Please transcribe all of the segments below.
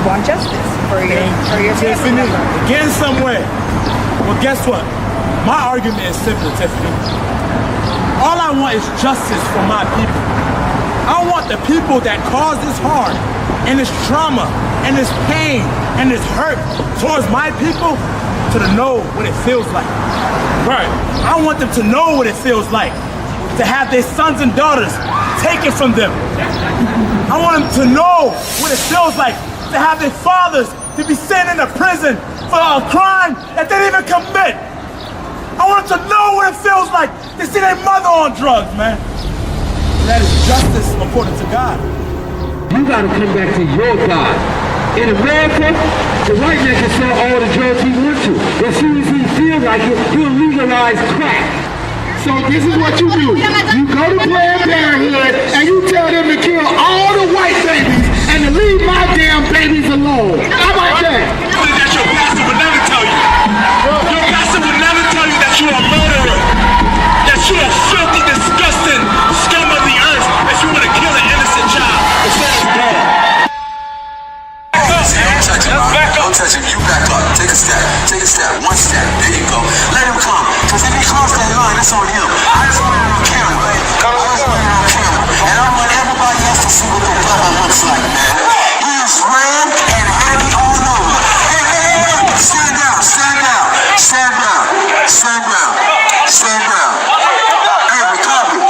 want justice for your family member. Getting somewhere. Well, guess what? My argument is simple, Tiffany. All I want is justice for my people. I want the people that caused this harm and this trauma and this pain and this hurt towards my people to know what it feels like. Right. I want them to know what it feels like to have their sons and daughters taken from them. I want them to know what it feels like to have their fathers to be sent into prison for a crime that they didn't even commit. I want them to know what it feels like to see their mother on drugs, man. And that is justice according to God. You gotta come back to your God. In America, the white man can sell all the drugs he wants to. As soon as he feels like it, he'll legalize crack. So this is what you do. You go to Planned Parenthood and you tell them to kill all the white babies and to leave my damn babies alone. How about that? That your pastor would never tell you. Your pastor would never tell you that you're a murderer. That you're a filthy, disgusting scum of the earth. That you want to kill an innocent child. Don't touch him, you back up. Take a step, one step. There you go. Let him come. Because if he crossed that line, it's on him. I just want it on camera. And I want everybody else to see what the brother looks like, man. He is ran and heavy all over. Hey, stand down. Hey, recovery.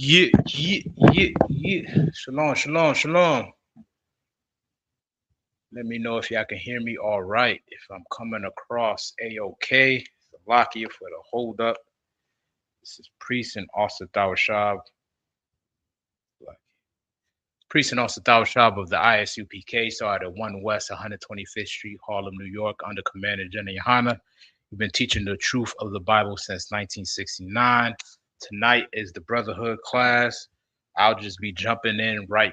Yeah. Shalom, shalom, shalom. Let me know if y'all can hear me all right. If I'm coming across A-OK. Salakia for the hold up. This is Priest and Asa Dawashab. Priest and Asa Dawashab of the ISUPK, started at 1 West 125th Street, Harlem, New York, under Commander Jenna Yohana. We've been teaching the truth of the Bible since 1969. Tonight is the Brotherhood class. I'll just be jumping in real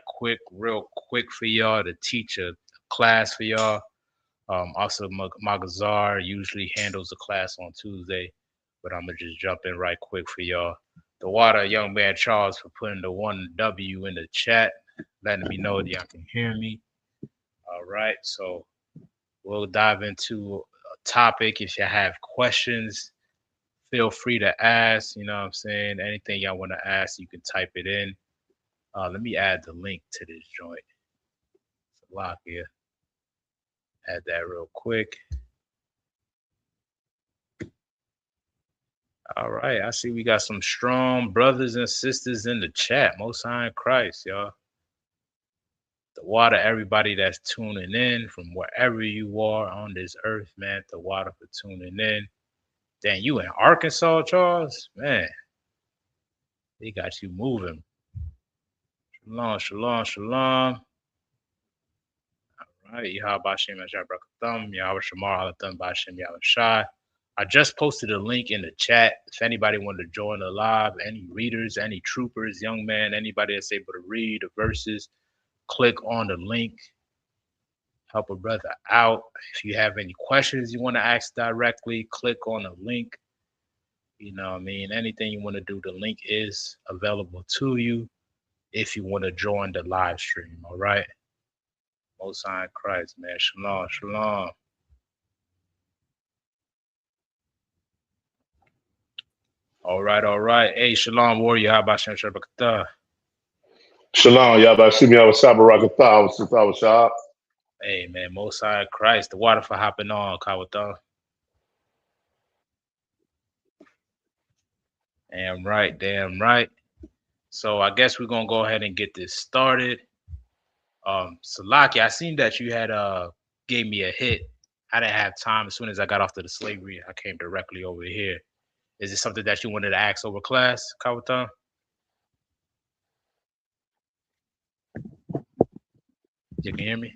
quick for y'all to teach a class for y'all. Also, Magazar usually handles the class on Tuesday, but I'm gonna just jump in right quick for y'all. The water, young man Charles, for putting the 1W in the chat, letting me know that y'all can hear me. All right, so we'll dive into a topic. If you have questions, feel free to ask. You know what I'm saying? Anything y'all want to ask, you can type it in. Let me add the link to this joint. It's a lot here. Add that real quick. All right, I see we got some strong brothers and sisters in the chat. Most High in Christ, y'all. The water, everybody that's tuning in from wherever you are on this earth, man. The water for tuning in. Damn, you in Arkansas, Charles? Man, they got you moving. Shalom, shalom, shalom. All right, Yahweh Shem Yahweh Yahweh Shamar Alatham Bashem Yahweh Shai. I just posted a link in the chat. If anybody wanted to join the live, any readers, any troopers, young man, anybody that's able to read the verses, click on the link. Help a brother out. If you have any questions you want to ask directly, click on the link. You know what I mean? Anything you want to do, the link is available to you if you want to join the live stream. All right. Most High in Christ, man. Shalom, shalom. All right, all right. Hey, shalom, warrior. How about Shem Shabakatah? Shalom, Yabashim Yabasabarakatah, Sitawashab. Hey, man, Most High in Christ. The water for hopping on, Kawatah. Damn right, damn right. So I guess we're gonna go ahead and get this started. Salaki, I seen that you had gave me a hit. I didn't have time. As soon as I got off to the slavery, I came directly over here. Is it something that you wanted to ask over class, Kawatan? You can hear me?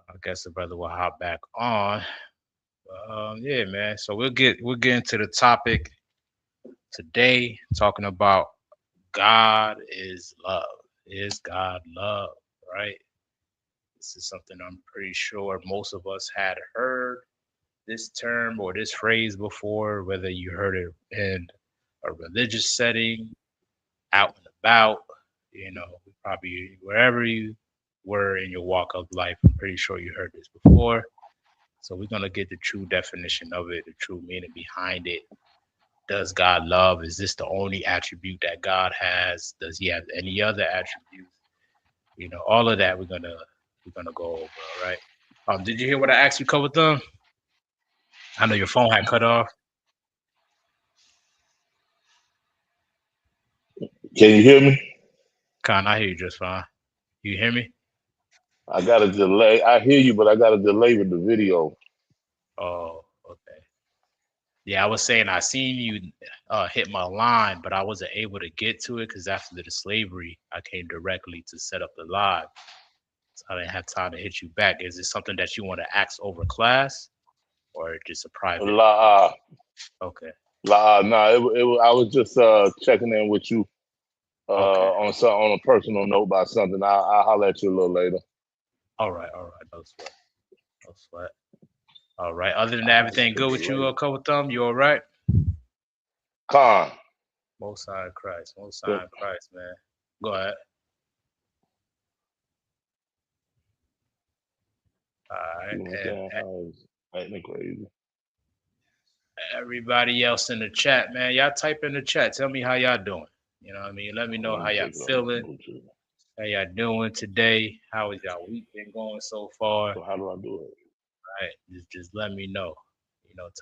I guess the brother will hop back on. Yeah, man. So we'll get into the topic today, talking about God is love. Is God love? Right? This is something I'm pretty sure most of us had heard this term or this phrase before, whether you heard it in a religious setting, out and about, you know, probably wherever you were in your walk of life. I'm pretty sure you heard this before. So we're going to get the true definition of it, the true meaning behind it. Does God love? Is this the only attribute that God has? Does he have any other attributes? You know, all of that we're gonna go over, all right? Did you hear what I asked you, Cover Thumb? I know your phone had cut off. Can you hear me? Con, I hear you just fine. You hear me? I got a delay. I hear you, but I got a delay with the video. Oh, okay. Yeah, I was saying I seen you hit my line, but I wasn't able to get to it because after the slavery, I came directly to set up the live. So I didn't have time to hit you back. Is it something that you want to ask over class or just a private? Okay. No, I was just checking in with you on a personal note about something. I'll holler at you a little later. All right. No sweat. All right. Other than that, everything good with you, Cover Thumb? You all right? Con. Most High in Christ, man. Go ahead. All right. Crazy. Everybody else in the chat, man. Y'all type in the chat. Tell me how y'all doing. You know what I mean? Let me know how y'all feeling. How y'all doing today? How is y'all week been going so far? So how do I do it? right? Just let me know.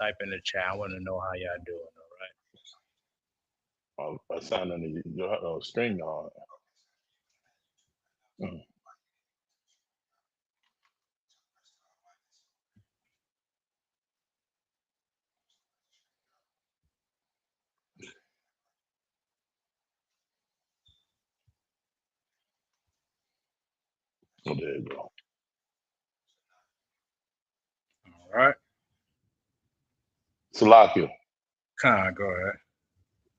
Type in the chat. I want to know how y'all doing. All right. Assigning the string on. Mm. Oh, there you go. All right. Salakia, Con, go ahead.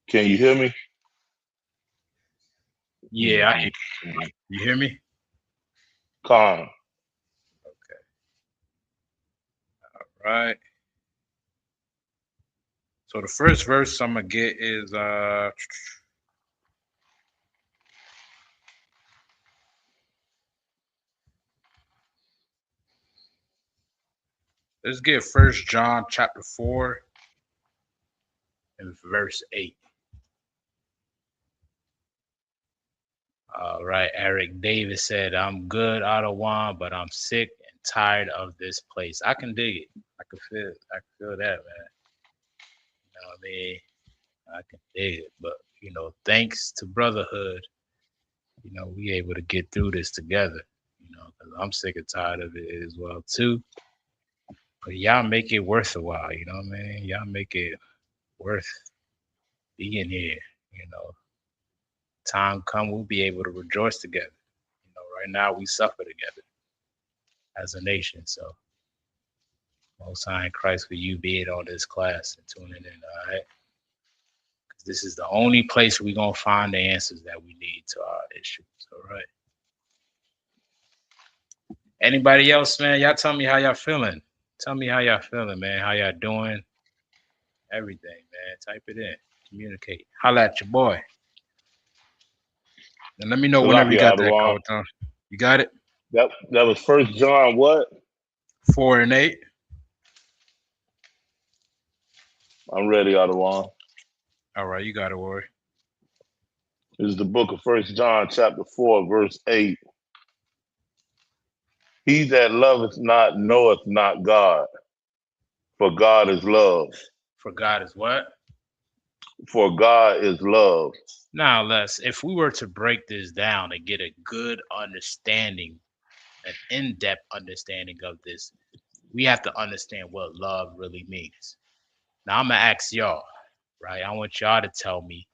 can you hear me? Yeah, I hear you. You hear me? Khan. Okay. All right. So the first verse I'm gonna get is let's get First John chapter 4 and verse 8. All right. Eric Davis said, "I'm good, Ottawa, but I'm sick and tired of this place." I can dig it. I can feel that, man. You know what I mean? I can dig it. But thanks to Brotherhood, we able to get through this together. Because I'm sick and tired of it as well too. But y'all make it worth a while. You know what I mean? Y'all make it worth being here. You know, time come we'll be able to rejoice together. Right now we suffer together as a nation. So most high in Christ for you being on this class and tuning in. All right. This is the only place we're gonna find the answers that we need to our issues. All right. Anybody else, man? Y'all tell me how y'all feeling. Tell me how y'all feeling, man. How y'all doing? Everything, man. Type it in. Communicate. Holla at your boy. And let me know whenever you Salakia, got that Adawan. code, Tom. You got it? That was First John what? 4 and 8. I'm ready, Adawan. All right, you got it, Warrior. This is the book of First John, chapter 4, verse 8. He that loveth not knoweth not God, for God is love. For God is what? For God is love. Now, Les, if we were to break this down and get a good understanding, an in-depth understanding of this, we have to understand what love really means. Now, I'm gonna ask y'all, right? I want y'all to tell me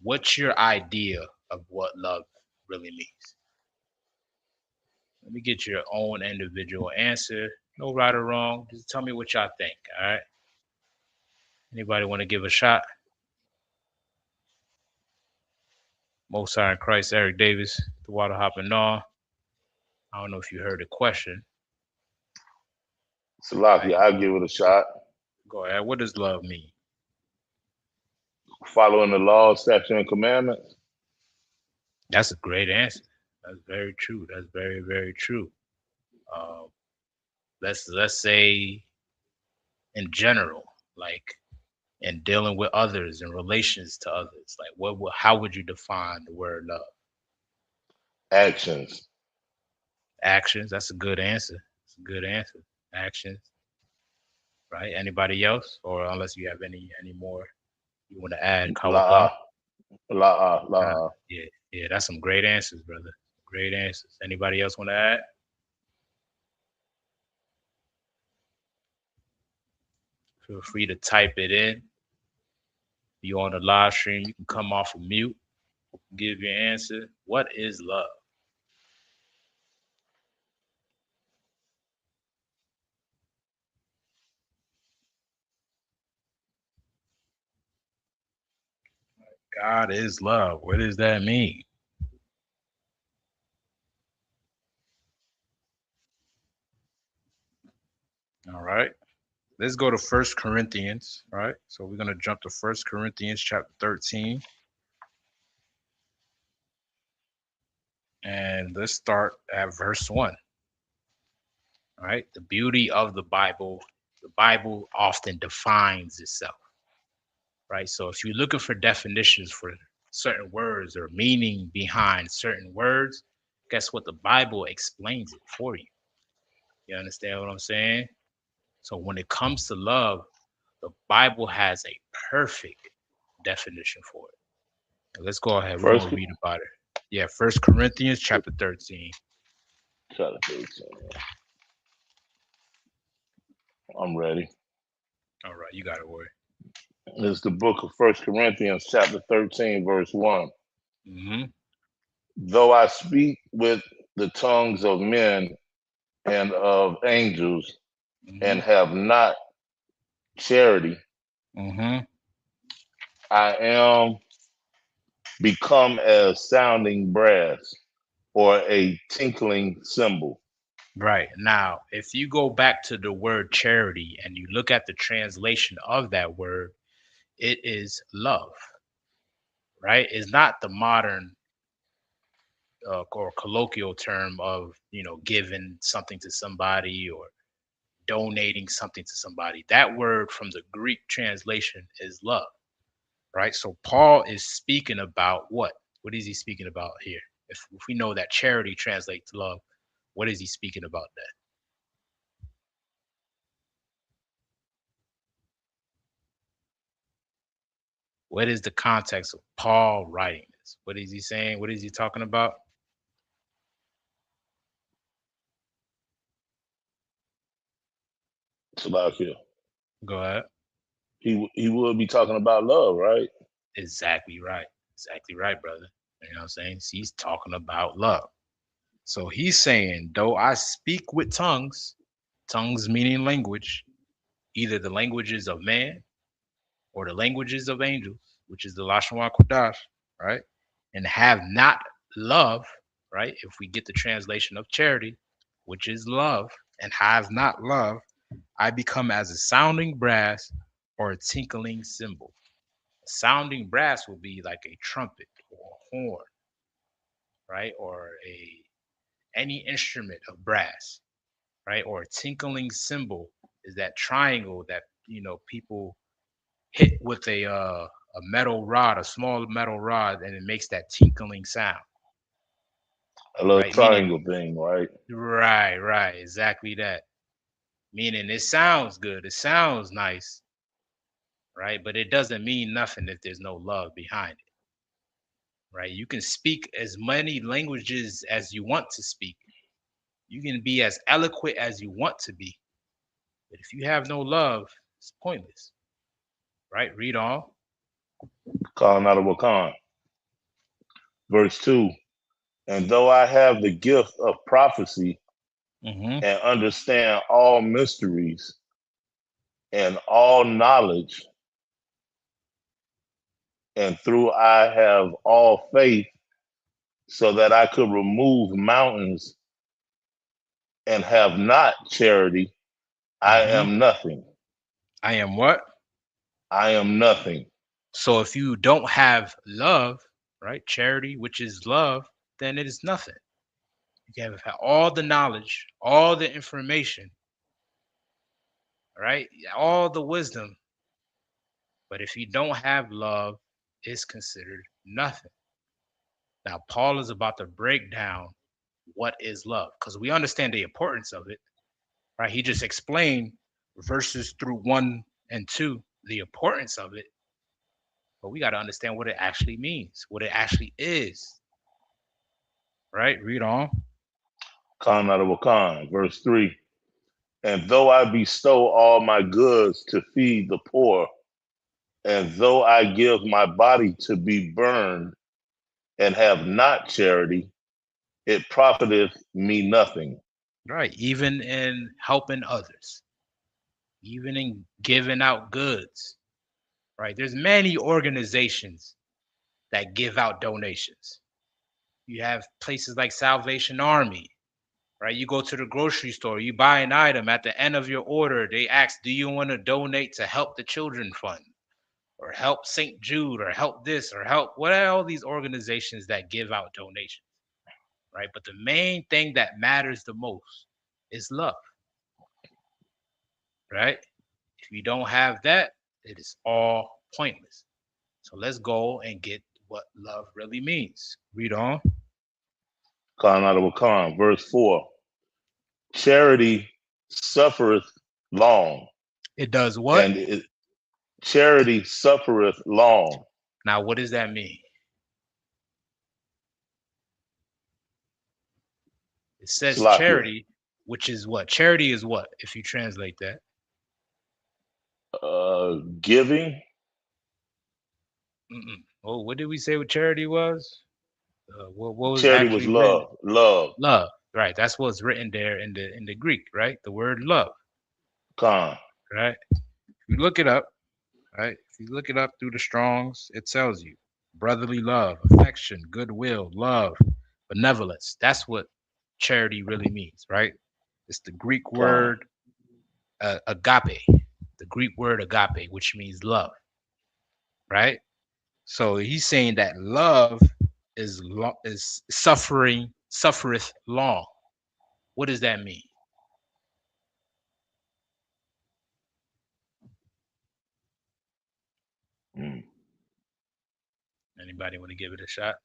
what's your idea of what love really means. Let me get your own individual answer. No right or wrong. Just tell me what y'all think. All right. Anybody want to give a shot? Most High in Christ, Eric Davis, the water hopping on. I don't know if you heard the question. Salakia, Right. I'll give it a shot. Go ahead. What does love mean? Following the law, statute, and commandments. That's a great answer. That's very true. That's very, very true. Uh, let's say in general, like in dealing with others in relations to others, like how would you define the word love? Actions. Actions. That's a good answer. It's a good answer. Actions. Right. Anybody else, or unless you have any more you want to add, Kawatha? Yeah, yeah. That's some great answers, brother. Great answers. Anybody else want to add? Feel free to type it in. If you're on the live stream, you can come off of mute, give your answer. What is love? God is love. What does that mean? All right. Let's go to First Corinthians. All right. So we're gonna jump to First Corinthians chapter 13. And let's start at verse 1. All right. The beauty of the Bible often defines itself. Right. So if you're looking for definitions for certain words or meaning behind certain words, guess what? The Bible explains it for you. You understand what I'm saying? So when it comes to love, the Bible has a perfect definition for it. Now, let's go ahead. We're First, gonna read about it. Yeah, First Corinthians chapter 13. chapter 13. I'm ready. All right, you got it, word. It's the book of First Corinthians, chapter 13, verse 1. Mm-hmm. Though I speak with the tongues of men and of angels Mm-hmm. and have not charity, Mm-hmm. I am become as sounding brass or a tinkling cymbal. Right. Now, if you go back to the word charity and you look at the translation of that word, it is love, right? It's not the modern or colloquial term of, giving something to somebody or donating something to somebody. That word from the Greek translation is love, right? So Paul is speaking about what? What is he speaking about here? If we know that charity translates to love, what is he speaking about that? What is the context of Paul writing this? What is he saying? What is he talking about? Salakia. Go ahead. He would be talking about love, right? Exactly right. Exactly right, brother. You know what I'm saying? He's talking about love. So he's saying, though I speak with tongues, tongues meaning language, either the languages of man or the languages of angels, which is the Lashon Kodash, right? And have not love, right? If we get the translation of charity, which is love, and have not love, I become as a sounding brass or a tinkling cymbal. A sounding brass will be like a trumpet or a horn, right? Or a any instrument of brass, right? Or a tinkling cymbal is that triangle that people hit with a metal rod, a small metal rod, and it makes that tinkling sound, A little right? Meaning, triangle thing, right? right, exactly that. Meaning, it sounds good, it sounds nice, right? But it doesn't mean nothing if there's no love behind it, right? You can speak as many languages as you want to speak. You can be as eloquent as you want to be, but if you have no love, it's pointless, right? Read on. Calling out of Wakan. Verse 2. And though I have the gift of prophecy Mm-hmm. and understand all mysteries and all knowledge, and through I have all faith so that I could remove mountains and have not charity, I Mm-hmm. am nothing. I am what? I am nothing. So if you don't have love, right, charity, which is love, then it is nothing. You can have all the knowledge, all the information, right, all the wisdom, but if you don't have love, it's considered nothing. Now, Paul is about to break down what is love because we understand the importance of it, right? He just explained verses through 1 and 2, the importance of it, but we got to understand what it actually means, what it actually is, right? Read on. Calling out of Wakan. Verse 3. And though I bestow all my goods to feed the poor, and though I give my body to be burned and have not charity, it profiteth me nothing. Right. Even in helping others, even in giving out goods, right? There's many organizations that give out donations. You have places like Salvation Army, right? You go to the grocery store, you buy an item, at the end of your order, they ask, do you want to donate to help the children fund or help St. Jude or help this or help what are all these organizations that give out donations, right? But the main thing that matters the most is love, right? If you don't have that, it is all pointless. So let's go and get what love really means. Read on. Calling out of Wakan. Verse 4. Charity suffereth long, It does what? and charity suffereth long. Now, what does that mean? It says Salakia. charity, which is what? Charity is what, if you translate that? Giving. Oh, what did we say what charity was? What was Charity was actually written? love. Love. Love, right? That's what's written there in the Greek, right? The word love, Con. right? If you look it up, right? If you look it up through the Strongs, it tells you brotherly love, affection, goodwill, love, benevolence. That's what charity really means, right? It's the Greek word agape, the Greek word agape, which means love, right? So he's saying that love is suffereth long. What does that mean? Anybody want to give it a shot?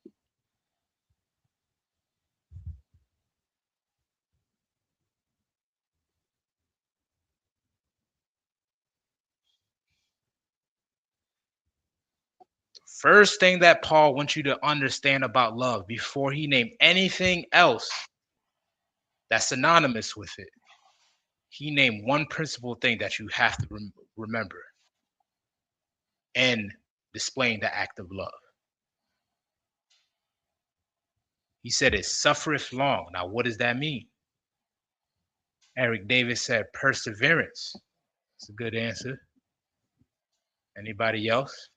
First thing that Paul wants you to understand about love before he named anything else that's synonymous with it, he named one principal thing that you have to remember in displaying the act of love. He said it suffereth long. Now, what does that mean? Eric Davis said perseverance. It's a good answer. Anybody else?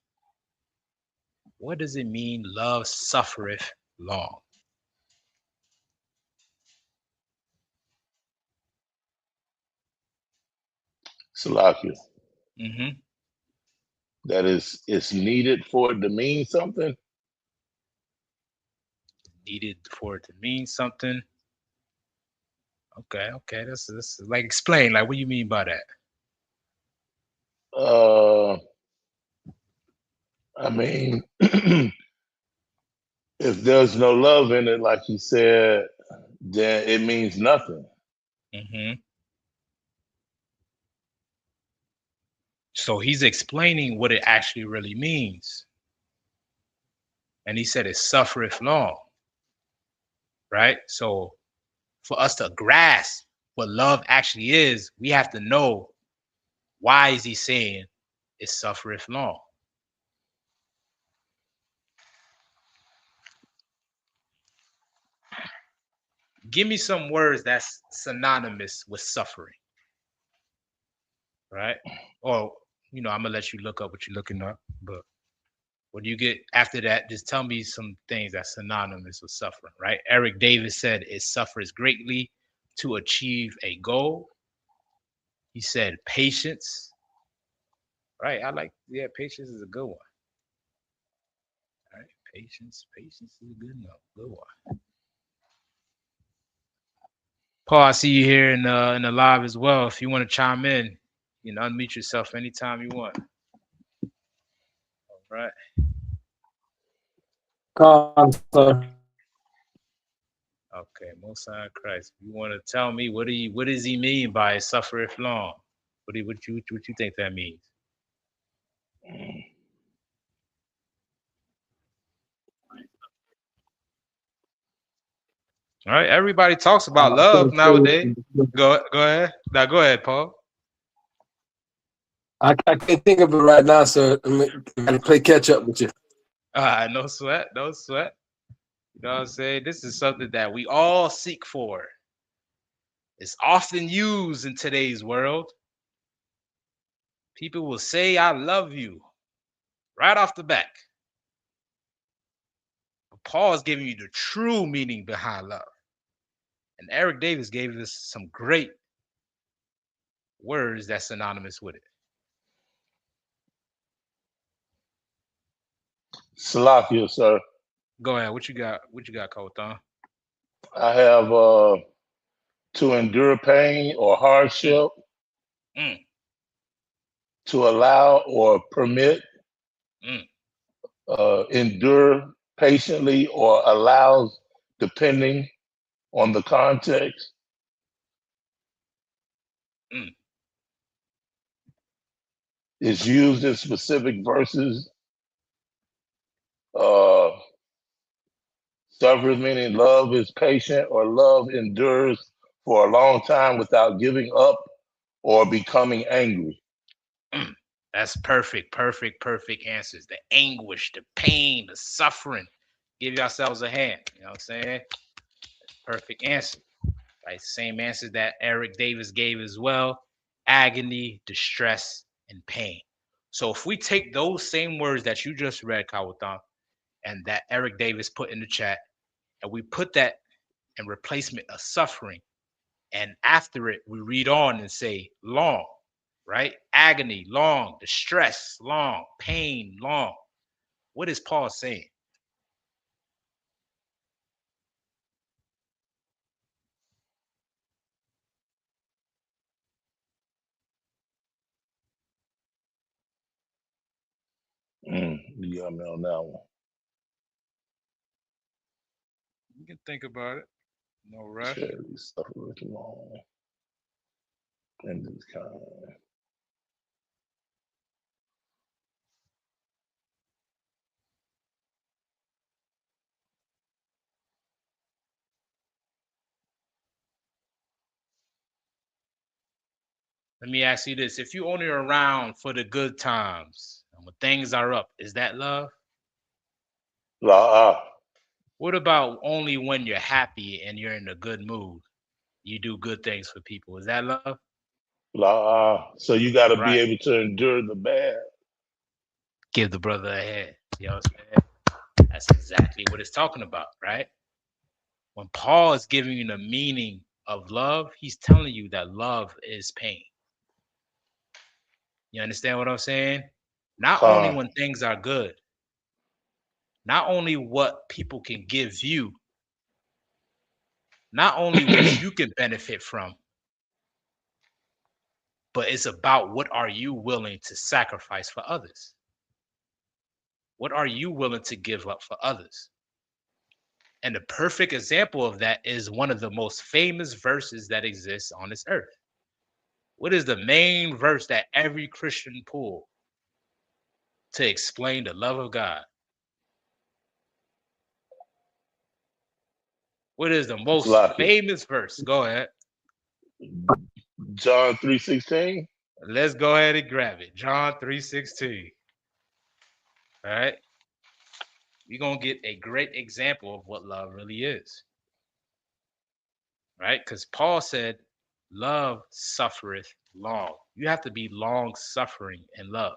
What does it mean love suffereth long? Salakia. Mm-hmm. That is, it's needed for it to mean something. Needed for it to mean something. Okay. That's like explain. Like, what do you mean by that? I mean, if there's no love in it, like he said, then it means nothing. Mm-hmm. So he's explaining what it actually really means. And he said it suffereth long. Right? So for us to grasp what love actually is, we have to know why is he saying it suffereth long. Give me some words that's synonymous with suffering. Right? Or, I'm gonna let you look up what you're looking up, but what do you get after that? Just tell me some things that's synonymous with suffering, right? Eric Davis said it suffers greatly to achieve a goal. He said patience, right? Patience is a good one. All right, patience is a good one. Paul, I see you here in the live as well. If you want to chime in, you can unmute yourself anytime you want. All right. Okay, Most High Christ. You want to tell me what does he mean by suffereth long? What you think that means? All right, everybody talks about love nowadays. Go ahead. Now go ahead, Paul. I can't think of it right now, so I'm gonna play catch up with you. No sweat. You know what I'm saying? This is something that we all seek for. It's often used in today's world. People will say, I love you right off the bat. But Paul is giving you the true meaning behind love. And Eric Davis gave us some great words that's synonymous with it. Salakia, sir. Go ahead. What you got, Kothon? I have to endure pain or hardship, to allow or permit, endure patiently or allows, depending on the context. Mm. It's used in specific verses. Uh, Suffers meaning love is patient or love endures for a long time without giving up or becoming angry. Mm. That's perfect answers. The anguish, the pain, the suffering. Give yourselves a hand. You know what I'm saying? Perfect answer. Right? Same answers that Eric Davis gave as well. Agony, distress, and pain. So if we take those same words that you just read, Kawatan, and that Eric Davis put in the chat, and we put that in replacement of suffering, and after it, we read on and say long, right? Agony, long, distress, long, pain, long. What is Paul saying? You got me on that one. You can think about it. No rush. Charity suffereth long and is kind. Let me ask you this. If you only around for the good times and when things are up, is that love? La What about only when you're happy and you're in a good mood? You do good things for people. Is that love? So you got to be Right. able to endure the bad. Give the brother a hand. You know what I'm saying? That's exactly what it's talking about, right? When Paul is giving you the meaning of love, he's telling you that love is pain. You understand what I'm saying? Not only Con, when things are good, not only what people can give you, not only what you can benefit from, but it's about what are you willing to sacrifice for others? What are you willing to give up for others? And the perfect example of that is one of the most famous verses that exists on this earth. What is the main verse that every Christian pull to explain the love of God? What is the most Salaki. famous verse? Go ahead. John 3:16. Let's go ahead and grab it. John 3:16. All right. We're going to get a great example of what love really is. Right? Because Paul said, love suffereth long. You have to be long suffering in love.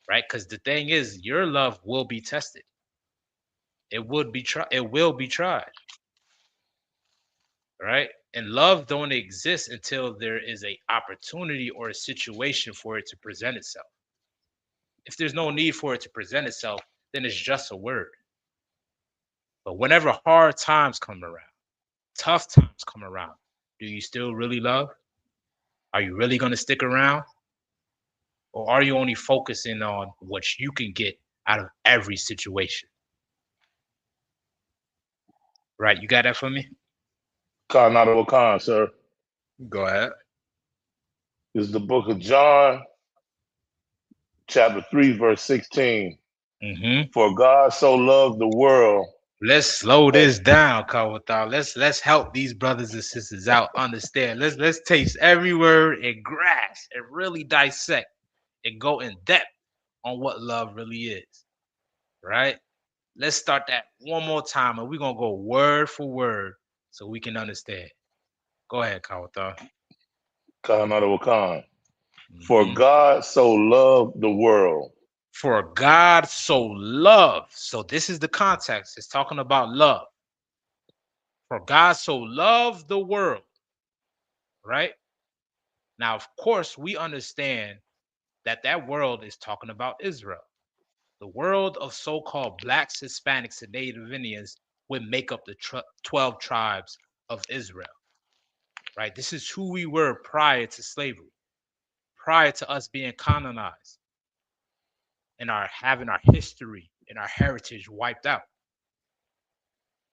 Right? Because the thing is, your love will be tested. It would be tried. It will be tried. Right? And love don't exist until there is a opportunity or a situation for it to present itself. If there's no need for it to present itself, then it's just a word. But whenever hard times come around, tough times come around, do you still really love? Are you really going to stick around? Or are you only focusing on what you can get out of every situation? Right? You got that for me? Con, not a con, sir. Go ahead. This is the book of John, chapter 3, verse 16. Mm-hmm. For God so loved the world. Let's slow That, this down, Kawata. Let's help these brothers and sisters out understand. Let's taste every word and grasp and really dissect and go in depth on what love really is. Right? Let's start that one more time and we're gonna go word for word so we can understand. Go ahead, Kawata. con, not a con. For Mm-hmm. God so loved the world. For God so loved. So this is the context. It's talking about love. For God so loved the world, right? Now, of course, we understand that that world is talking about Israel. The world of so-called blacks, Hispanics, and Native Indians would make up the 12 tribes of Israel, right? This is who we were prior to slavery, prior to us being colonized and our having our history and our heritage wiped out.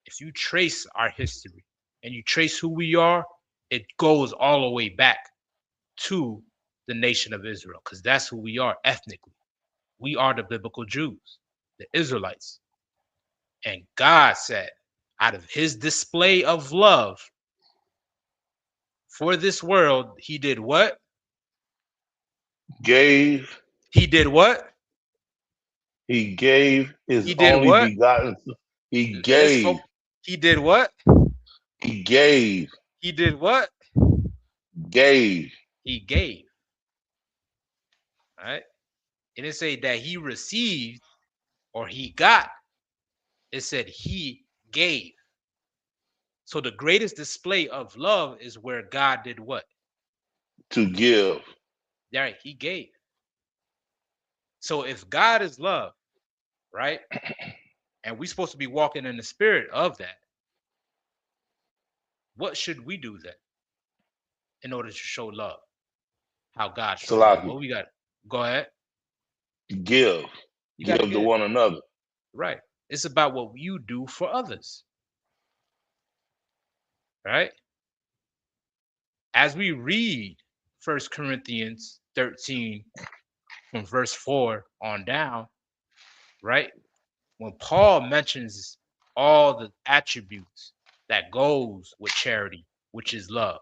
If you trace our history and you trace who we are, it goes all the way back to the nation of Israel, because that's who we are ethnically. We are the biblical Jews, the Israelites. And God said, out of his display of love for this world, he did what? Gave. He did what? He gave his He did only what? begotten. He Let's gave. He did what? He gave. He did what? Gave. He gave. All right. It didn't say that he received or he got. It said he gave. So the greatest display of love is where God did what? To give. Right. He gave. So if God is love, right? And we're supposed to be walking in the spirit of that, what should we do then in order to show love? How God showed love? Salaki. What we got? Go ahead. Give. You got to Give to give. one another. Right. It's about what you do for others. Right? As we read 1 Corinthians 13 from verse 4 on down, right? When Paul mentions all the attributes that goes with charity, which is love,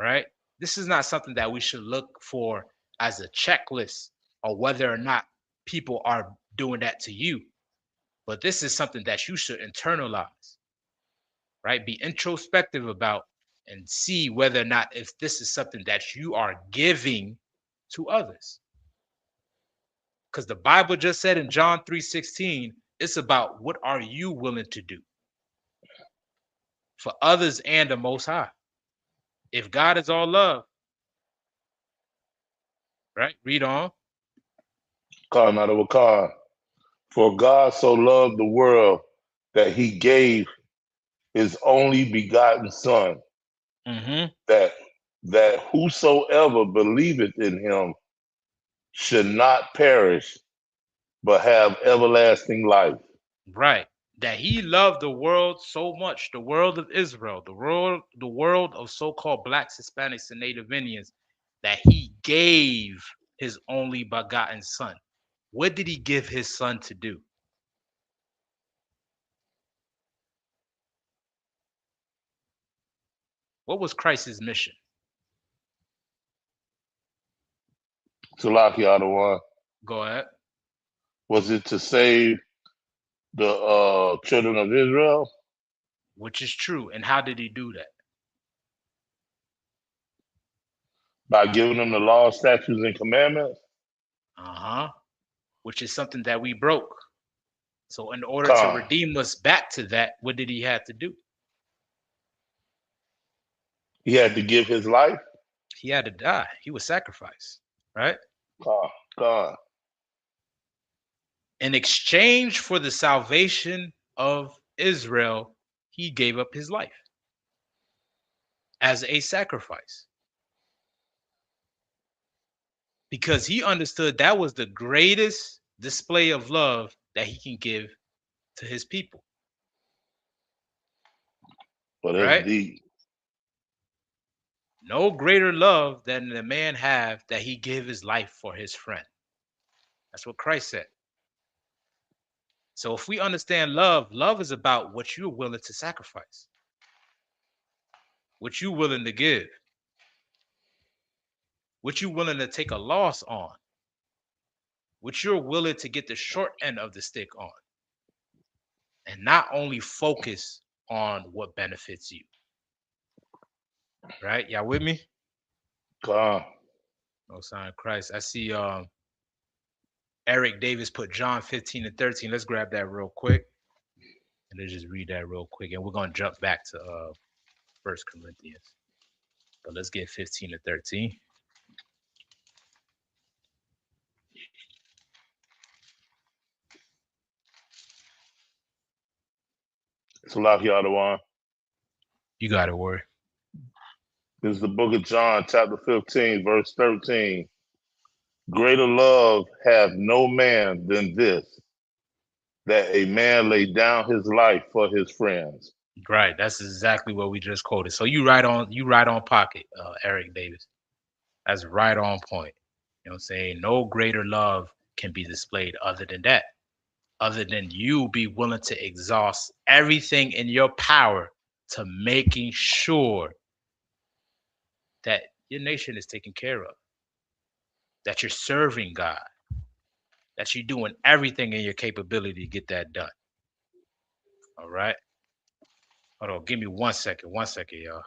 right? This is not something that we should look for as a checklist or whether or not people are doing that to you. But this is something that you should internalize, right? Be introspective about and see whether or not if this is something that you are giving to others. Because the Bible just said in John 3:16, it's about what are you willing to do for others and the Most High. If God is all love, right? Read on. Khan out of a car. For God so loved the world that he gave his only begotten son, that whosoever believeth in him should not perish, but have everlasting life. Right. That he loved the world so much, the world of Israel, the world of so-called blacks, Hispanics, and Native Indians, that he gave his only begotten son. What did he give his son to do? What was Christ's mission? Salaki Adawan. Go ahead. Was it to save the children of Israel? Which is true. And how did he do that? By giving them the law, statutes, and commandments? Which is something that we broke. So in order to Khan. redeem us back to that, what did he have to do? He had to give his life? He had to die. He was sacrificed, right? Khan. In exchange for the salvation of Israel, he gave up his life as a sacrifice. Because he understood that was the greatest display of love that he can give to his people. But that's right? deep. No greater love than the man have that he give his life for his friend. That's what Christ said. So if we understand love, love is about what you're willing to sacrifice, what you're willing to give, what you're willing to take a loss on, what you're willing to get the short end of the stick on, and not only focus on what benefits you. Right? Y'all with me? Khan. No sign of Christ. I see Eric Davis put John 15 and 13. Let's grab that real quick. And let's just read that real quick. And we're going to jump back to 1 Corinthians. But let's get 15 to 13. Salaki Adawan. You got it, Word. This is the book of John, chapter 15, verse 13. Greater love hath no man than this, that a man lay down his life for his friends. Right. That's exactly what we just quoted. So you right on pocket, Eric Davis. That's right on point. You know what I'm saying? No greater love can be displayed other than that. Other than you be willing to exhaust everything in your power to making sure that your nation is taken care of, that you're serving God, that you're doing everything in your capability to get that done. All right. Hold on. Give me 1 second. 1 second, y'all.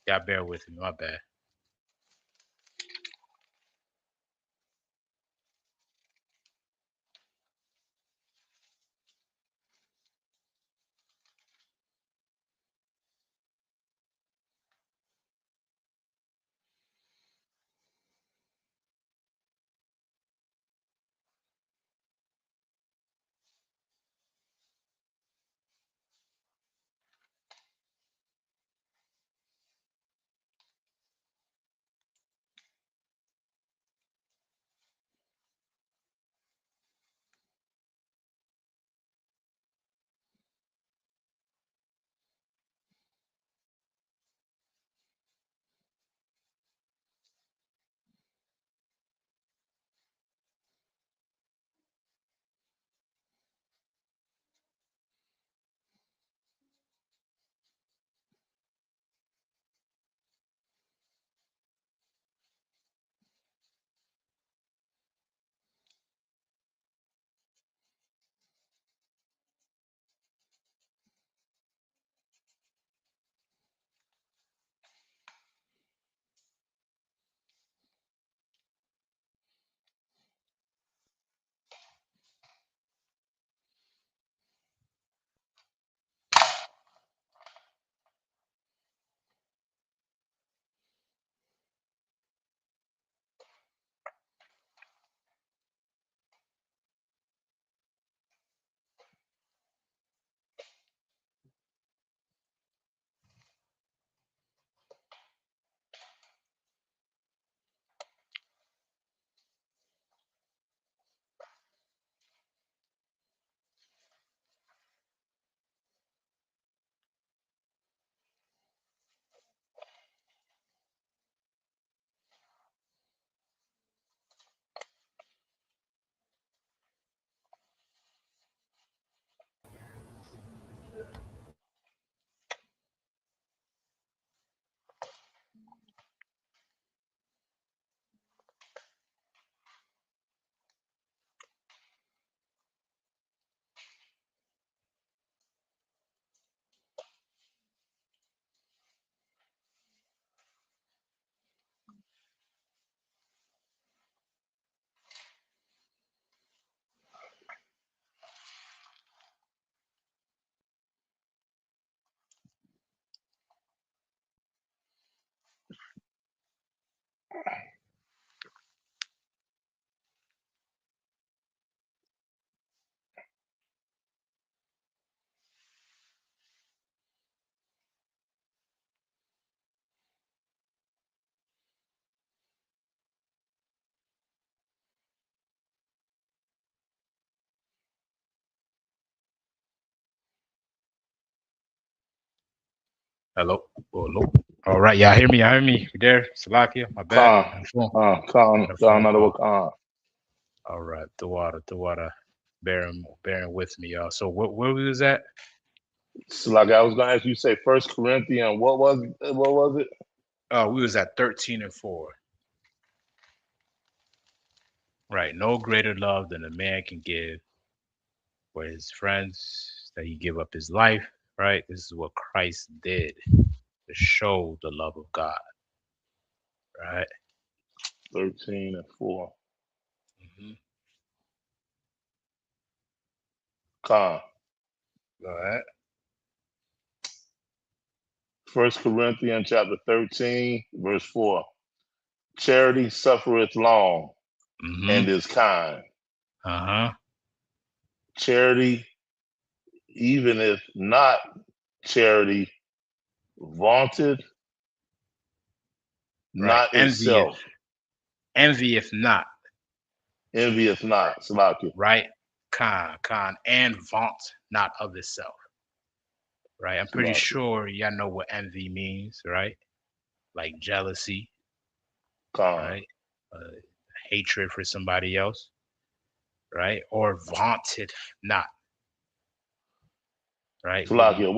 Y'all bear with me. My bad. Hello. Hello. All right. Y'all hear me? Y'all hear me? You there? Salakia. My bad. Khan, On the phone. Khan, On the Khan, phone not call. Khan. All right. The water. Bearing with me, y'all. So where we was at? So like I was gonna ask you, say First Corinthians, what was it? We was at 13:4. Right. No greater love than a man can give for his friends, that he give up his life. Right. This is what Christ did to show the love of God. Right. 13:4. Mm-hmm. Khan. Go ahead. First Corinthians chapter 13, verse 4. Charity suffereth long Mm-hmm. and is kind. Uh-huh. Charity, even if not charity, vaunted Right. not itself, Envy if not. envieth not. Salakia. Right. Con, and vaunt not of itself. Right. I'm pretty Salakia. sure y'all know what envy means, right? Like jealousy, Con. right? Hatred for somebody else, right? Or vaunted not, right? When you, Salakia,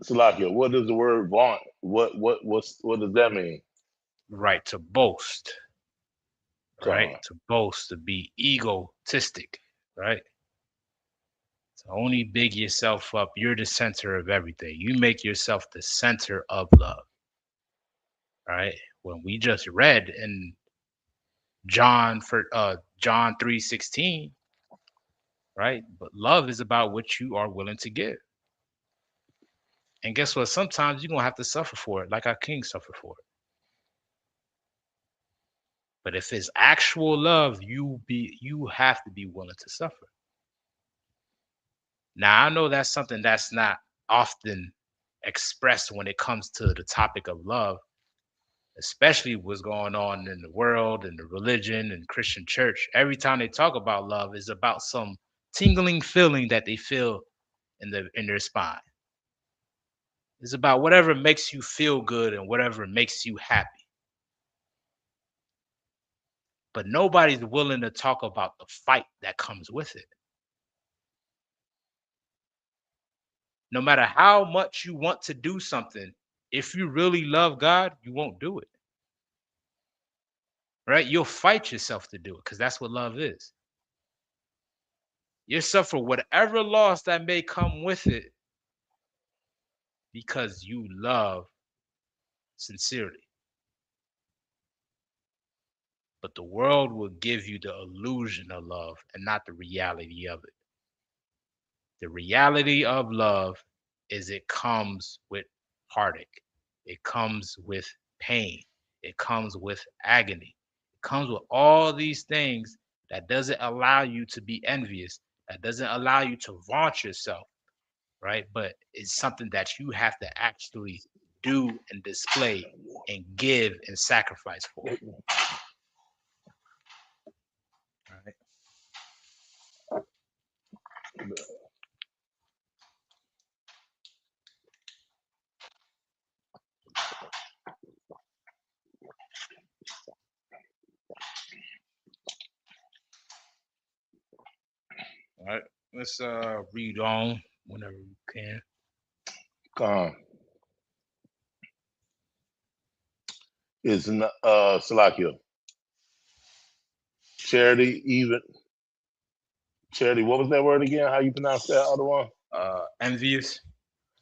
Salakia, what does the word vaunt? What does that mean? right, to boast, right? Con. To boast, to be egotistic, right? To only big yourself up. You're the center of everything. You make yourself the center of love, right? When we just read in John 3:16, right? But love is about what you are willing to give. And guess what? Sometimes you're gonna have to suffer for it, like our king suffered for it. But if it's actual love, you have to be willing to suffer. Now I know that's something that's not often expressed when it comes to the topic of love, especially what's going on in the world and the religion and Christian church. Every time they talk about love, is about some tingling feeling that they feel in their spine. It's about whatever makes you feel good and whatever makes you happy. But nobody's willing to talk about the fight that comes with it. No matter how much you want to do something, if you really love God, you won't do it. Right? You'll fight yourself to do it because that's what love is. You suffer whatever loss that may come with it because you love sincerely. But the world will give you the illusion of love and not the reality of it. The reality of love is it comes with heartache. It comes with pain. It comes with agony. It comes with all these things that doesn't allow you to be envious, that doesn't allow you to vaunt yourself, right? But it's something that you have to actually do and display and give and sacrifice for. Right? All right. Let's read on whenever you can. Con. Is not Salakia. Charity, what was that word again? How you pronounce that other one? Envious.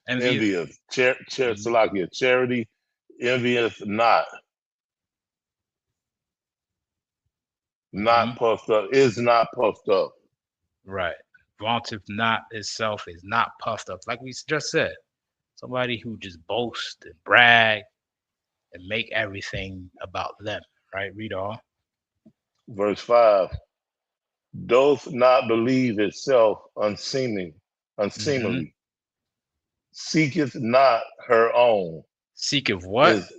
Envious. Mhm. Salakia. Charity, envious not. Not Mhm. puffed up. Is not puffed up. Right. Vaunteth not itself, is not puffed up. Like we just said, somebody who just boasts and brag and make everything about them. Right. Read on. Verse 5. Doth not believe itself Hmm. unseemly. Seeketh not her own. Seeketh what? Is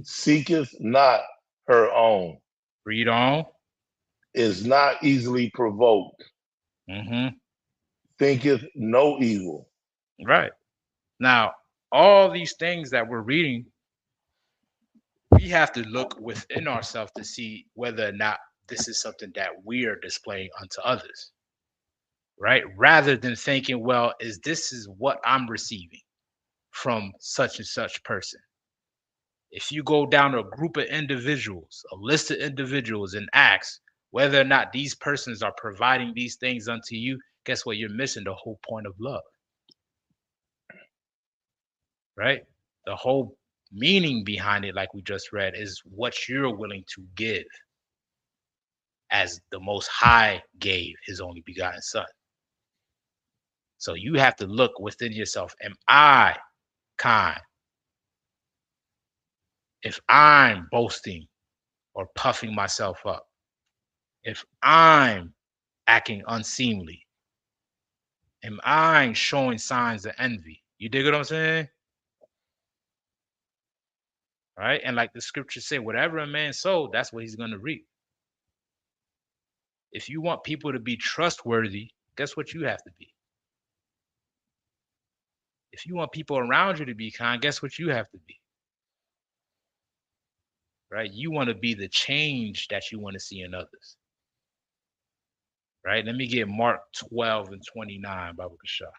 seeketh not her own. Read on. Is not easily provoked. Hmm. Thinketh no evil. Right. Now, all these things that we're reading, we have to look within ourselves to see whether or not this is something that we are displaying unto others. Right. Rather than thinking, well, is what I'm receiving from such and such person. If you go down to a group of individuals, a list of individuals, and ask whether or not these persons are providing these things unto you, guess what? You're missing the whole point of love, right? The whole meaning behind it, like we just read, is what you're willing to give as the Most High gave his only begotten Son. So you have to look within yourself. Am I kind? If I'm boasting or puffing myself up, if I'm acting unseemly, am I showing signs of envy? You dig what I'm saying? Right? And like the scriptures say, whatever a man sows, that's what he's going to reap. If you want people to be trustworthy, guess what you have to be? If you want people around you to be kind, guess what you have to be? right? You want to be the change that you want to see in others, right? Let me get Mark 12 and 29, Bible Kashah.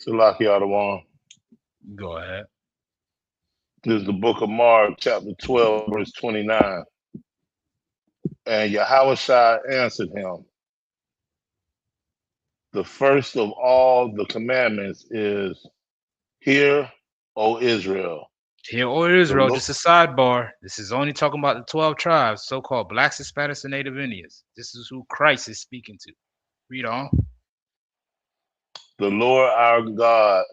Salaki Adawan. Go ahead. This is the book of Mark, chapter 12, verse 29. And Yahushua answered him, the first of all the commandments is, hear, O Israel. Here, O Israel, just a sidebar. This is only talking about the 12 tribes, so-called Blacks, Hispanics, and Native Indians. This is who Christ is speaking to. Read on. The Lord our God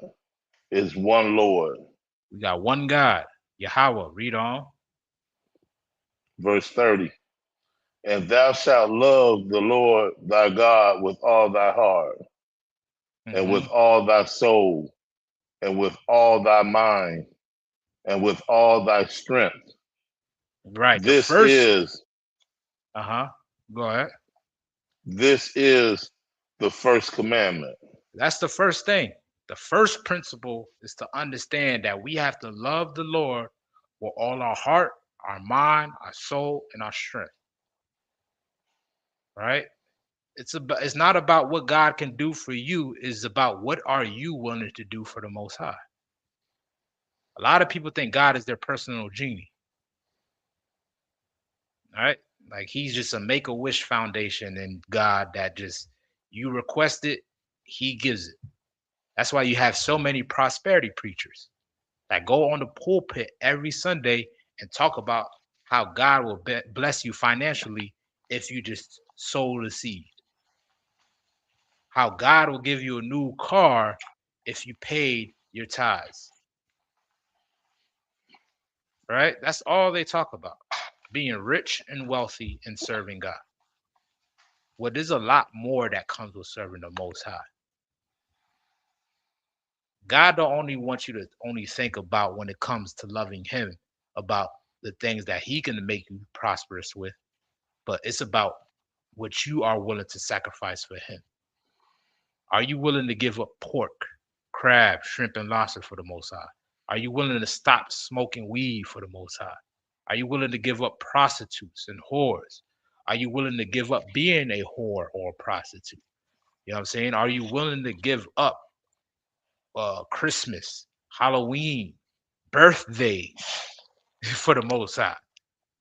is one Lord. We got one God, Yahweh. Read on. Verse 30. And thou shalt love the Lord thy God with all thy heart, and with all thy soul, and with all thy mind, and with all thy strength. Right. This The first. is. Go ahead. This is the first commandment. That's the first thing. The first principle is to understand that we have to love the Lord with all our heart, our mind, our soul, and our strength. Right? It's not about what God can do for you, it's about what are you willing to do for the Most High. A lot of people think God is their personal genie. Right? Like he's just a Make-A-Wish foundation and God that just you request it, he gives it. That's why you have so many prosperity preachers that go on the pulpit every Sunday and talk about how God will bless you financially if you just sow the seed. How God will give you a new car if you paid your tithes. Right? That's all they talk about. Being rich and wealthy and serving God. Well, there's a lot more that comes with serving the Most High. God don't only want you to only think about when it comes to loving him, about the things that he can make you prosperous with, but it's about what you are willing to sacrifice for him. Are you willing to give up pork, crab, shrimp, and lobster for the Most High? Are you willing to stop smoking weed for the Most High? Are you willing to give up prostitutes and whores? Are you willing to give up being a whore or a prostitute? You know what I'm saying? Are you willing to give up Christmas, Halloween, birthday for the Most High?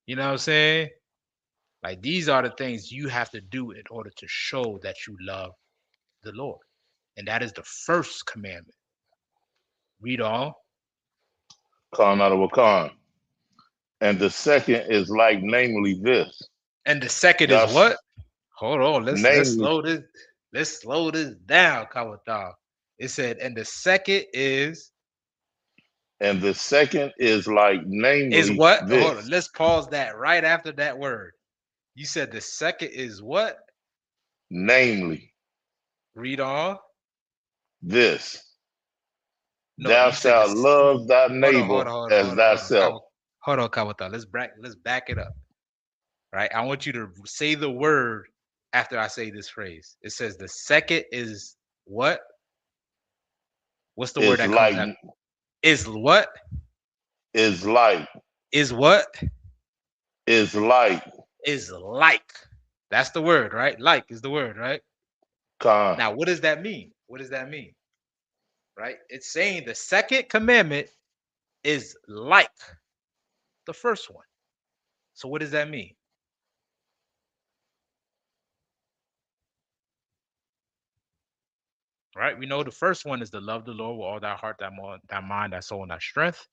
You know what I'm saying? Like these are the things you have to do in order to show that you love the Lord. And that is the first commandment. Read on. Khan out of Wakan. And the second is like, namely this. And the second is what? Hold on, let's slow this down, Kawatha. It said, and the second is. And the second is like, namely is what? this. Hold on, let's pause that right after that word. You said the second is what? Namely. Read on. This. No, thou you said shalt love thy neighbor as thyself. Hold on, Kawata. Let's back it up. Right? I want you to say the word after I say this phrase. It says the second is what? What's the word that comes after? Is what? Is like. Is what? Is like. Is like. That's the word, right? Like is the word, right? Con. Now, what does that mean? What does that mean? Right? It's saying the second commandment is like the first one. So what does that mean? Right? We know the first one is to love the Lord with all thy heart, thy mind, thy soul, and thy strength.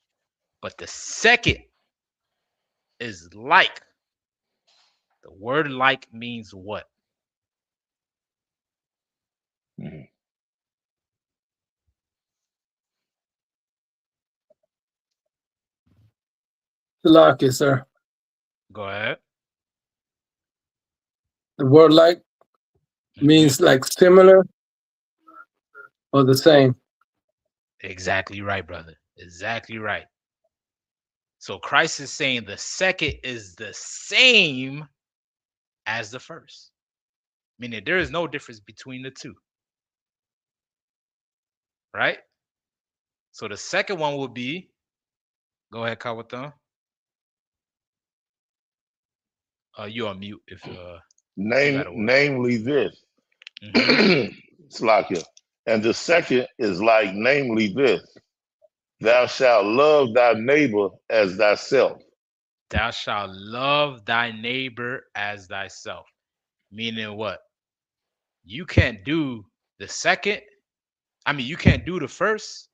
But the second is like. The word like means what? Mm-hmm. Lucky, sir. Go ahead. The word like means like similar or the same. Exactly right, brother. Exactly right. So Christ is saying the second is the same as the first, meaning there is no difference between the two, right? So the second one will be, go ahead, Kawatan. You on mute if you got a word. Namely this. Slakia. And the second is like, namely this. Thou shalt love thy neighbor as thyself. Thou shalt love thy neighbor as thyself. Meaning what? You can't do the second. I mean, you can't do the first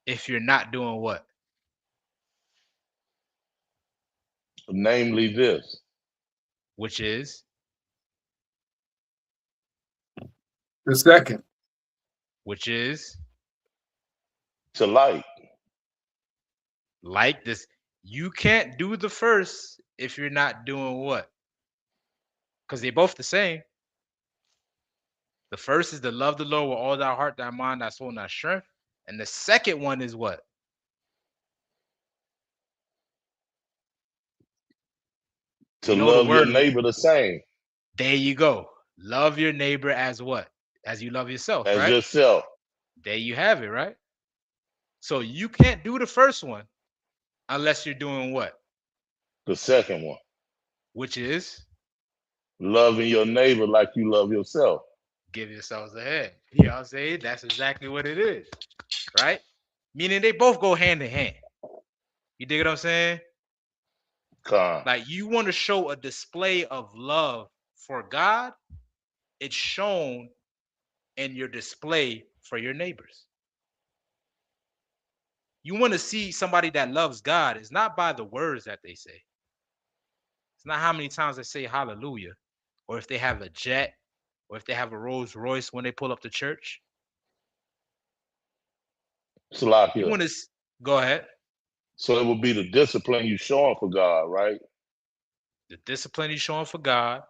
if you're not doing what? Namely this. Which is? The second. Which is? To like. Like this. You can't do the first if you're not doing what? Because they're both the same. The first is to love the Lord with all thy heart, thy mind, thy soul, and thy strength. And the second one is what? To You know the love your word. neighbor the same. There you go. Love your neighbor as what? As you love yourself, As right? yourself. There you have it, right? So you can't do the first one unless you're doing what? The second one. Which is? Loving your neighbor like you love yourself. Give yourselves a head. You know what I'm saying? That's exactly what it is, right? Meaning they both go hand in hand. You dig what I'm saying? Like you want to show a display of love for God, it's shown in your display for your neighbors. You want to see somebody that loves God, it's not by the words that they say. It's not how many times they say hallelujah, or if they have a jet, or if they have a Rolls Royce when they pull up to church. Salakia. You want to go ahead. So it would be the discipline you showing for God, right? The discipline you're showing for God.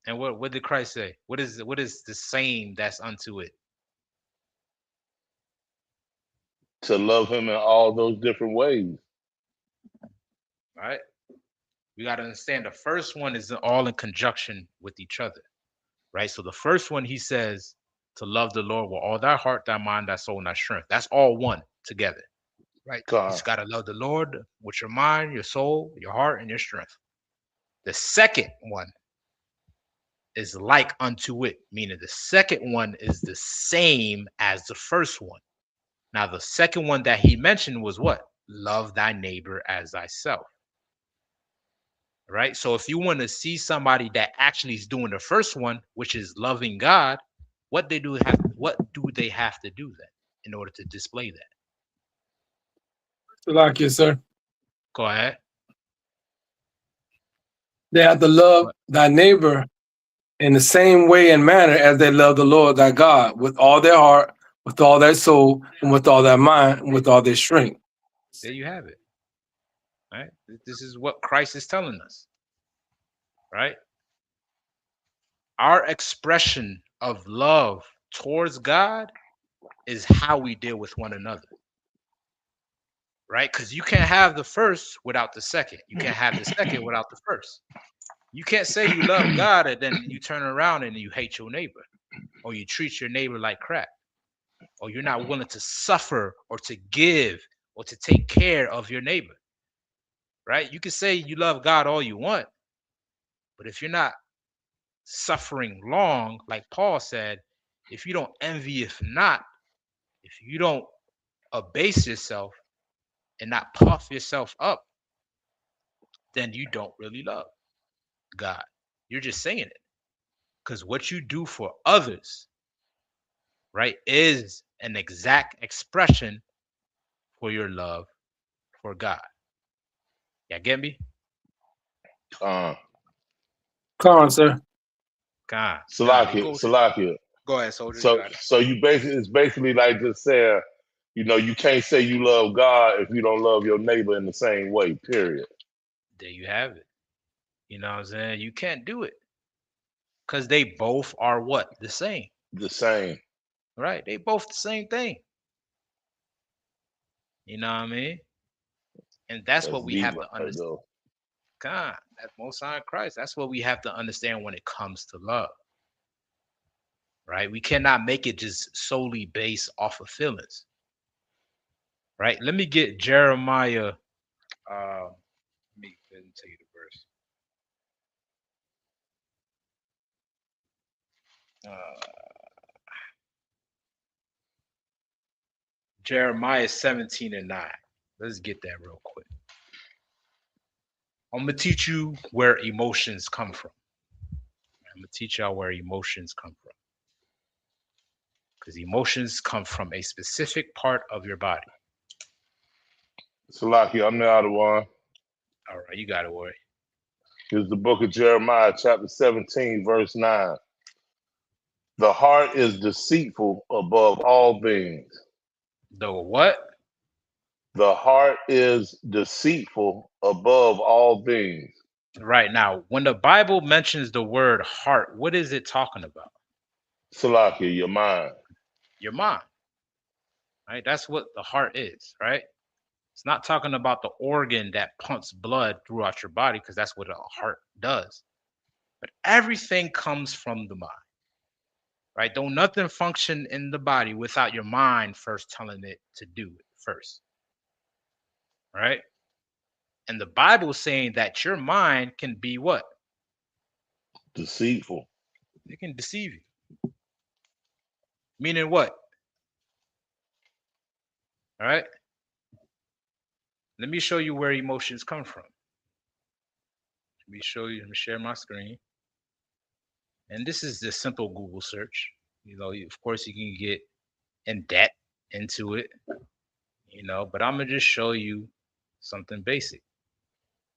And what did Christ say? What is the same that's unto it? To love him in all those different ways. All right. We got to understand the first one is all in conjunction with each other. Right. So the first one he says to love the Lord with all thy heart, thy mind, thy soul, and thy strength. That's all one together. Right. You just got to love the Lord with your mind, your soul, your heart, and your strength. The second one is like unto it, meaning the second one is the same as the first one. Now, the second one that he mentioned was what? Love thy neighbor as thyself. Right? So if you want to see somebody that actually is doing the first one, which is loving God, what do they have to do then in order to display that? Like you, sir. Go ahead. They have to love thy neighbor in the same way and manner as they love the Lord thy God with all their heart, with all their soul, and with all their mind, and with all their strength. There you have it. Right? This is what Christ is telling us. Right? Our expression of love towards God is how we deal with one another. Right? Because you can't have the first without the second. You can't have the second without the first. You can't say you love God and then you turn around and you hate your neighbor, or you treat your neighbor like crap, or you're not willing to suffer or to give or to take care of your neighbor. Right? You can say you love God all you want, but if you're not suffering long, like Paul said, if you don't envy, if you don't abase yourself and not puff yourself up, then you don't really love God. You're just saying it. Because what you do for others, right, is an exact expression for your love for God. Yeah, get me? Come on, sir. God. Salakia. Go ahead, soldier. So it's basically like just saying, you can't say you love God if you don't love your neighbor in the same way, period. There you have it. You know what I'm saying? You can't do it because they both are what? The same, The same. right? They both the same thing. You know what I mean? And that's That's what we deep have to right understand. there. God, that Most High Christ. That's what we have to understand when it comes to love, right? We cannot make it just solely based off of feelings, right? Let me get Jeremiah. Let me tell you the verse. Jeremiah 17:9. Let's get that real quick. I'm gonna teach you where emotions come from. I'm gonna teach y'all where emotions come from. Because emotions come from a specific part of your body. Salaki, I'm the other one. All right, you gotta worry. Here's the book of Jeremiah, chapter 17, verse 9. The heart is deceitful above all things. The what? The heart is deceitful above all things. Right now, when the Bible mentions the word heart, what is it talking about? Salaki, your mind. Your mind, right? That's what the heart is, right? It's not talking about the organ that pumps blood throughout your body because that's what a heart does. But everything comes from the mind, right? Don't nothing function in the body without your mind first telling it to do it first, right? And the Bible is saying that your mind can be what? Deceitful. It can deceive you. Meaning what? All right. Let me show you where emotions come from. Let me show you. Let me share my screen. And this is the simple Google search. You know, of course, you can get in debt into it, but I'm going to just show you something basic,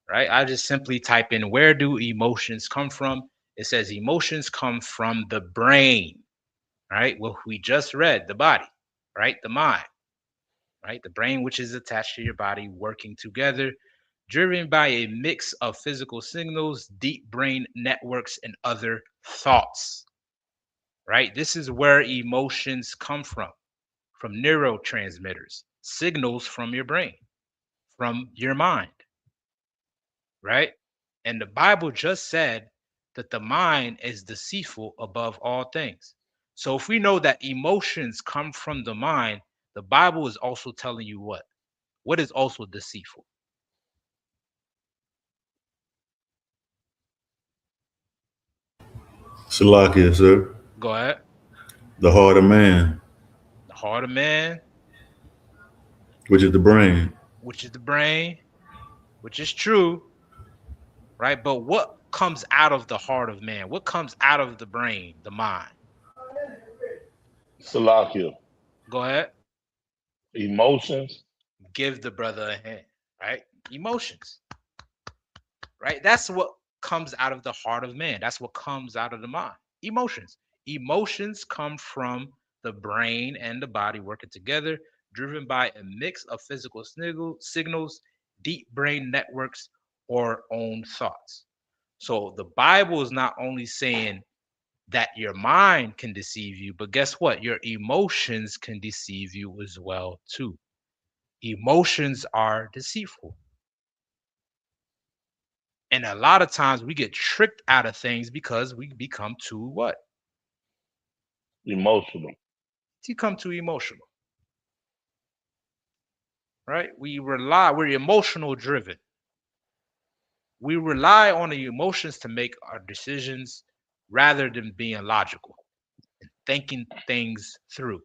right? I just simply type in where do emotions come from? It says emotions come from the brain, right? What we just read, the body, right? The mind, right? The brain, which is attached to your body, working together, driven by a mix of physical signals, deep brain networks, and other thoughts, right? This is where emotions come from neurotransmitters, signals from your brain, from your mind, right? And the Bible just said that the mind is deceitful above all things. So if we know that emotions come from the mind, the Bible is also telling you what? What is also deceitful? Salakia, sir. Go ahead. The heart of man, The heart of man, which is the brain. which is the brain, which is true, right? But what comes out of the heart of man? What comes out of the brain, the mind? Salakia. Go ahead. Emotions. Give the brother a hand, right? Emotions, right? That's what comes out of the heart of man. That's what comes out of the mind. Emotions. Emotions come from the brain and the body working together, driven by a mix of physical signals, deep brain networks, or own thoughts. So the Bible is not only saying that your mind can deceive you, but guess what? Your emotions can deceive you as well too. Emotions are deceitful. And a lot of times we get tricked out of things because we become too what? Emotional. You become too emotional, right? We're emotional driven. We rely on the emotions to make our decisions rather than being logical and thinking things through,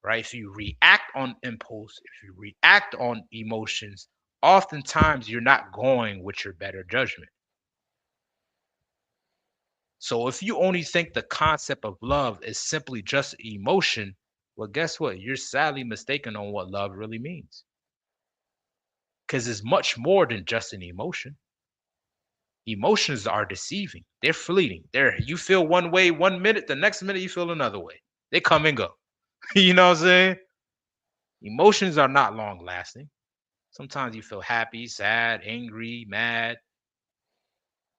right? If you react on impulse, if you react on emotions, oftentimes you're not going with your better judgment. So if you only think the concept of love is simply just emotion, well, guess what? You're sadly mistaken on what love really means. Because it's much more than just an emotion. Emotions are deceiving. They're fleeting. You feel one way 1 minute, the next minute you feel another way. They come and go. You know what I'm saying? Emotions are not long lasting. Sometimes you feel happy, sad, angry, mad,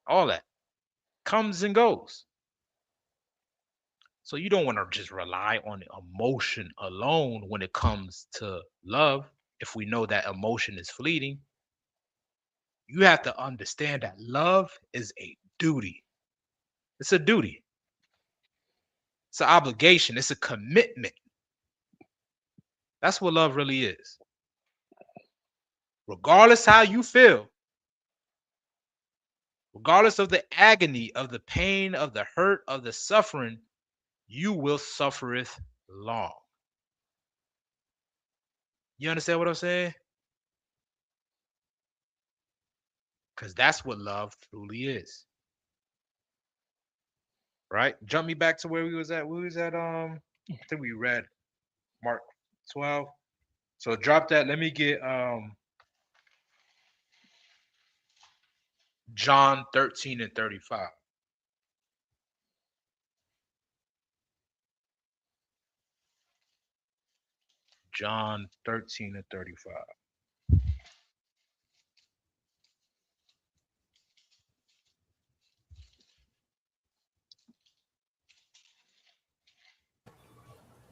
all that comes and goes. So you don't want to just rely on emotion alone when it comes to love. If we know that emotion is fleeting, you have to understand that love is a duty. It's a duty. It's an obligation. It's a commitment. That's what love really is. Regardless how you feel, regardless of the agony, of the pain, of the hurt, of the suffering, you will suffereth long. You understand what I'm saying? Because that's what love truly is. Right? Jump me back to where we was at. We was at I think we read Mark 12. So drop that. Let me get John 13 and 35. John 13 and 35.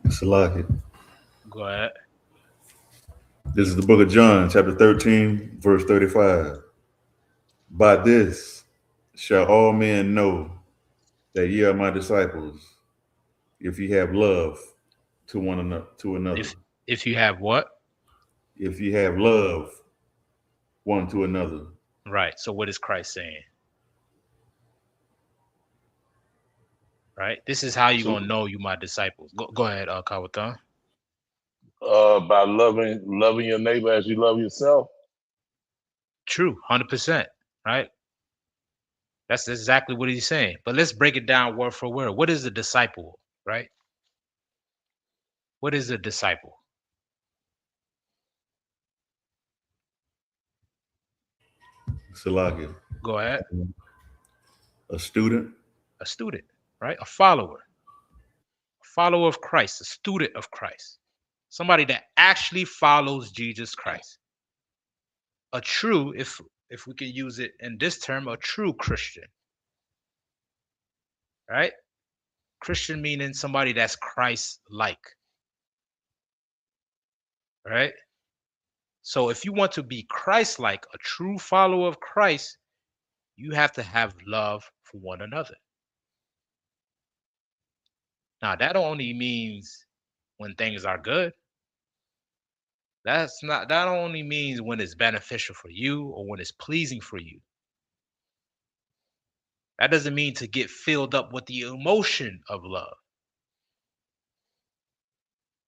Salaki. Go ahead. This is the book of John, chapter 13, verse 35. By this shall all men know that ye are my disciples, if ye have love to one another. If you have what? If ye have love one to another. Right. So what is Christ saying? Right. This is how you're gonna know you my disciples. Go ahead, Kawatan. By loving your neighbor as you love yourself. True, 100%. Right. That's exactly what he's saying. But let's break it down word for word. What is a disciple? Right. What is a disciple? Salaki. Go ahead. A student. A student, right? A follower. A follower of Christ, a student of Christ. Somebody that actually follows Jesus Christ. A true, if we can use it in this term, a true Christian. Right? Christian meaning somebody that's Christ-like. Right? So if you want to be Christ-like, a true follower of Christ, you have to have love for one another. Now, that only means when things are good. That only means when it's beneficial for you or when it's pleasing for you. That doesn't mean to get filled up with the emotion of love.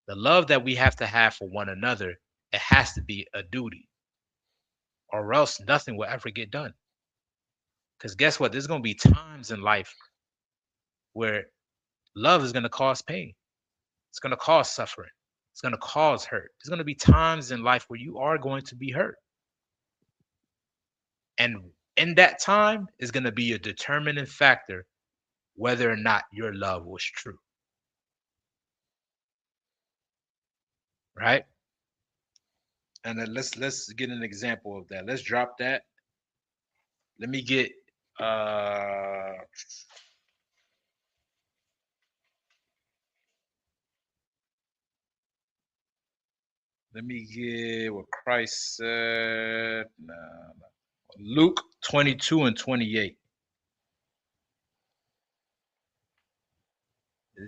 The love that we have to have for one another, it has to be a duty, or else nothing will ever get done. Because guess what? There's going to be times in life where love is going to cause pain. It's going to cause suffering. It's going to cause hurt. There's going to be times in life where you are going to be hurt. And in that time is going to be a determining factor whether or not your love was true. Right? And then let's get an example of that. Let's drop that. Let me get what Christ said. Luke 22 and 28.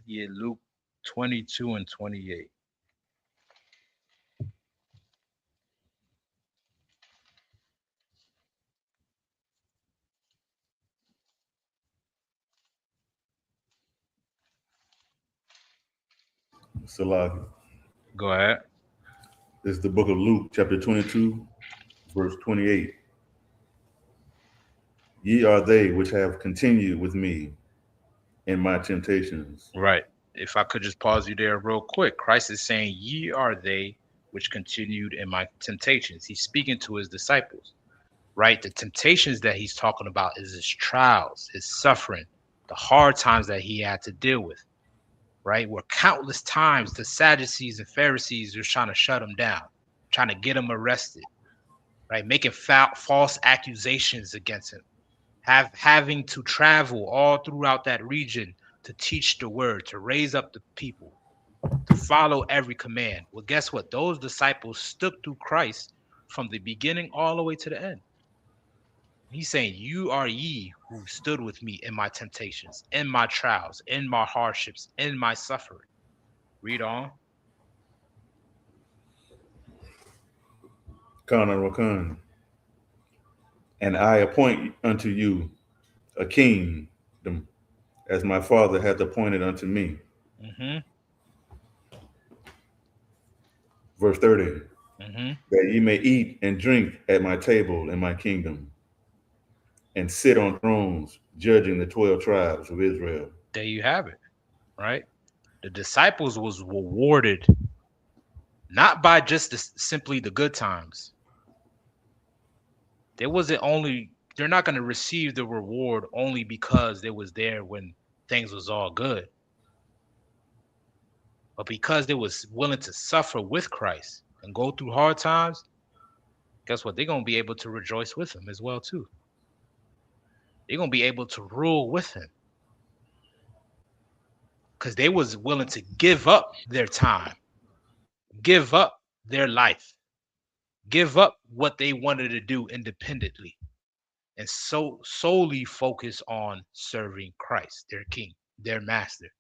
Yeah, Luke 22 and 28. Salaki. Go ahead. This is the book of Luke, chapter 22, verse 28. Ye are they which have continued with me in my temptations. Right. If I could just pause you there real quick. Christ is saying, ye are they which continued in my temptations. He's speaking to his disciples, right? The temptations that he's talking about is his trials, his suffering, the hard times that he had to deal with, right? Where countless times the Sadducees and Pharisees were trying to shut him down, trying to get him arrested, right? Making false accusations against him, having to travel all throughout that region to teach the word, to raise up the people, to follow every command. Well, guess what? Those disciples stuck through Christ from the beginning all the way to the end. He's saying, "You are ye who stood with me in my temptations, in my trials, in my hardships, in my suffering." Read on. Kana Rakan. And I appoint unto you a kingdom, as my father hath appointed unto me. Mm-hmm. Verse 30. Mm-hmm. That ye may eat and drink at my table in my kingdom, and sit on thrones, judging the 12 tribes of Israel. There you have it, right? The disciples was rewarded not by just simply the good times. They're not going to receive the reward only because they was there when things was all good, but because they was willing to suffer with Christ and go through hard times. Guess what? They're going to be able to rejoice with him as well too. They're going to be able to rule with him because they was willing to give up their time, give up their life, give up what they wanted to do independently, and so solely focus on serving Christ, their king, their master.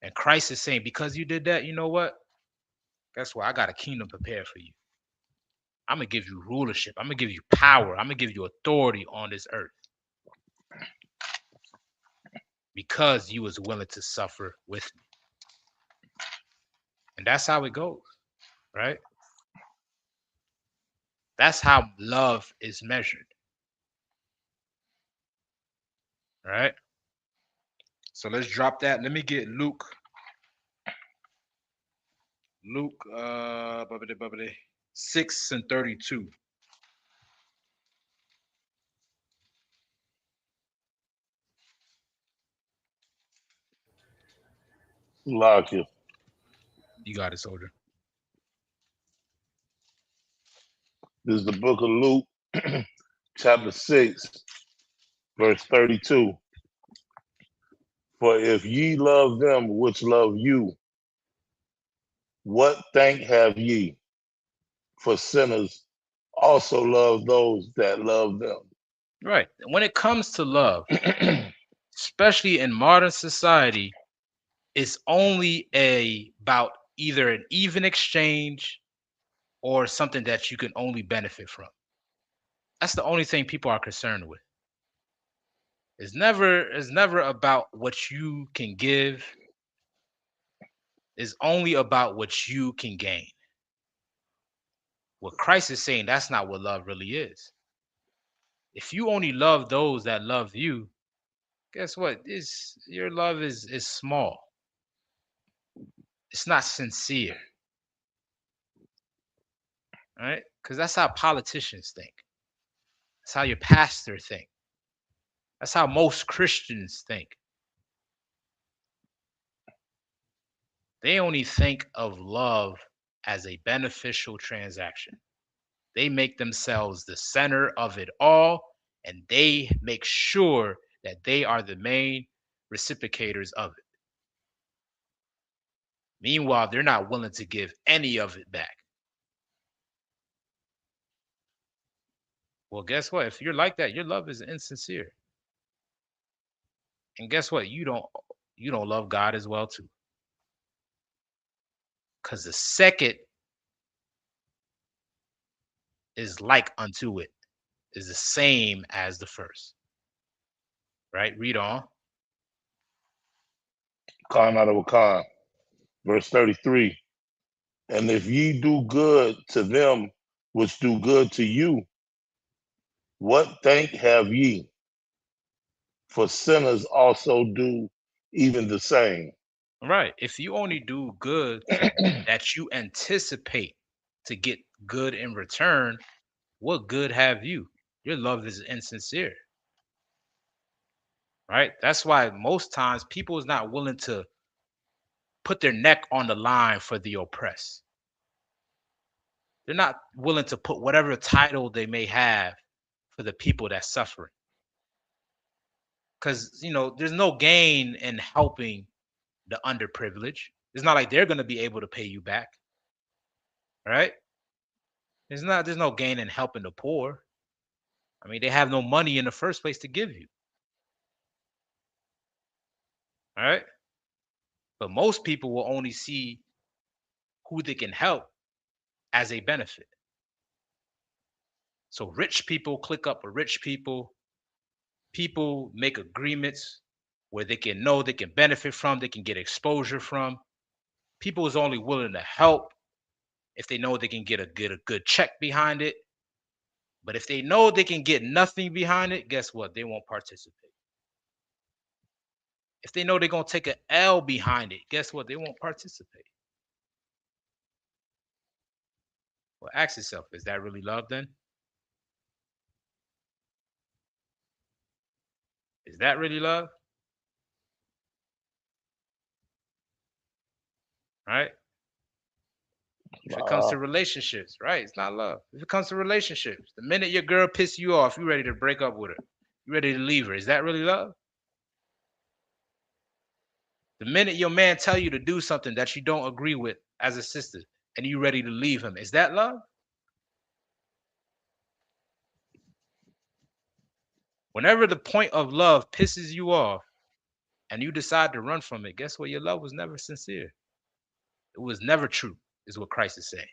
And Christ is saying, because you did that, you know what? Guess what? I got a kingdom prepared for you. I'm going to give you rulership. I'm going to give you power. I'm going to give you authority on this earth because you was willing to suffer with me. And that's how it goes, right? That's how love is measured, right? So let's drop that. Let me get Luke, 6:32. Lock you. You got it, soldier. This is the book of Luke, chapter 6, verse 32. For if ye love them which love you, what thank have ye? For sinners also love those that love them. Right. When it comes to love, especially in modern society, it's only about either an even exchange or something that you can only benefit from. That's the only thing people are concerned with. It's never about what you can give. It's only about what you can gain. What Christ is saying, that's not what love really is. If you only love those that love you, guess what? Your love is small. It's not sincere, right? Because that's how politicians think. That's how your pastor think. That's how most Christians think. They only think of love as a beneficial transaction. They make themselves the center of it all, and they make sure that they are the main reciprocators of it. Meanwhile, they're not willing to give any of it back. Well, guess what? If you're like that, your love is insincere. And guess what? You don't love God as well too. Because the second is like unto it, is the same as the first. Right? Read on. Khan out of a Khan. Verse 33. And if ye do good to them which do good to you, what thank have ye? For sinners also do even the same. Right. If you only do good that you anticipate to get good in return, what good have you? Your love is insincere. Right? That's why most times people is not willing to put their neck on the line for the oppressed. They're not willing to put whatever title they may have for the people that's suffering. Because, there's no gain in helping the underprivileged. It's not like they're going to be able to pay you back, right? There's no gain in helping the poor. I mean, they have no money in the first place to give you, all right? But most people will only see who they can help as a benefit. So rich people click up with rich people. People make agreements where they can benefit from, they can get exposure from. People is only willing to help if they know they can get a good check behind it. But if they know they can get nothing behind it, guess what? They won't participate. If they know they're going to take an L behind it, guess what? They won't participate. Well, ask yourself, is that really love then? Is that really love? Right? If it comes to relationships, right? It's not love. If it comes to relationships, the minute your girl pisses you off, you ready to break up with her. You ready to leave her. Is that really love? The minute your man tell you to do something that you don't agree with as a sister and you ready to leave him, is that love? Whenever the point of love pisses you off and you decide to run from it, guess what? Your love was never sincere. It was never true, is what Christ is saying.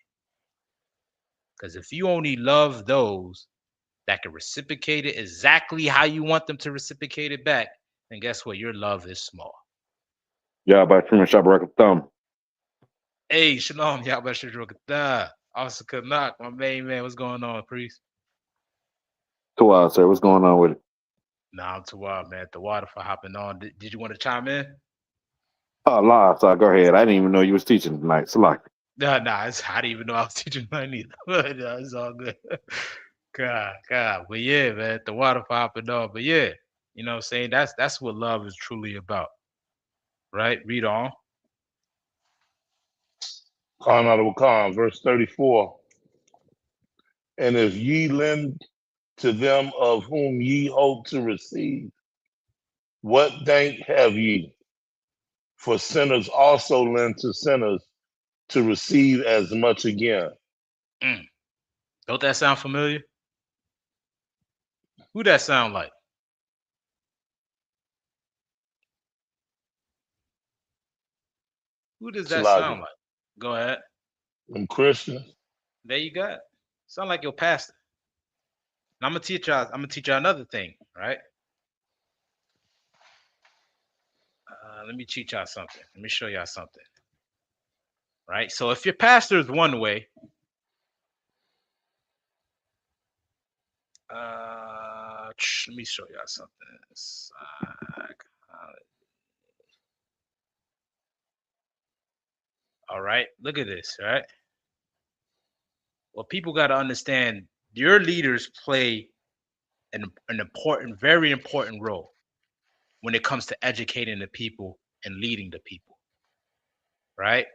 Because if you only love those that can reciprocate it exactly how you want them to reciprocate it back, then guess what? Your love is small. Yeah, by Truman Shop Record Thumb. Hey, shalom, Yahweh Officer Kanak, my main man. What's going on, priest? Tawad, sir. What's going on with it? Nah, I'm Tawad, man. The water for hopping on. Did you want to chime in? Oh, live, so go ahead. I didn't even know you was teaching tonight. Select. Nah, I didn't even know I was teaching mine either. No, it's all good. God. But yeah, man, the water for hopping on. But yeah, you know what I'm saying? That's what love is truly about. Right? Read on. Khan out of Khan, verse 34. And if ye lend to them of whom ye hope to receive, what thank have ye? For sinners also lend to sinners to receive as much again. Don't that sound familiar? Who that sound like? Who does that sound like? Go ahead. Them Christians. There you go. Sound like your pastor. Now I'm gonna teach y'all another thing, right? Let me teach y'all something. Let me show y'all something. Right? So if your pastor is one way, let me show y'all something. All right, look at this, right? Well, people got to understand your leaders play an important, very important role when it comes to educating the people and leading the people, right?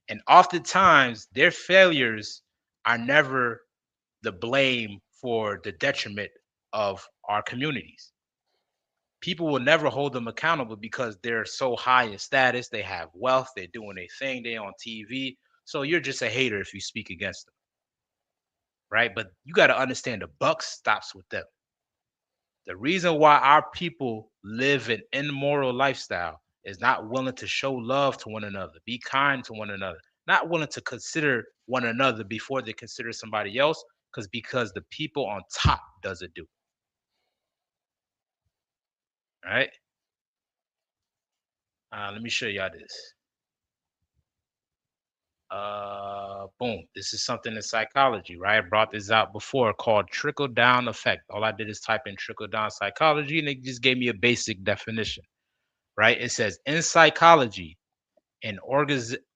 And oftentimes their failures are never the blame for the detriment of our communities. People will never hold them accountable because they're so high in status, they have wealth, they're doing their thing, they're on TV. So you're just a hater if you speak against them, right? But you got to understand the buck stops with them. The reason why our people live an immoral lifestyle is not willing to show love to one another, be kind to one another, not willing to consider one another before they consider somebody else, because the people on top doesn't do. All right. Let me show y'all this. Boom. This is something in psychology, right? I brought this out before called trickle down effect. All I did is type in trickle down psychology and it just gave me a basic definition, right? It says in psychology and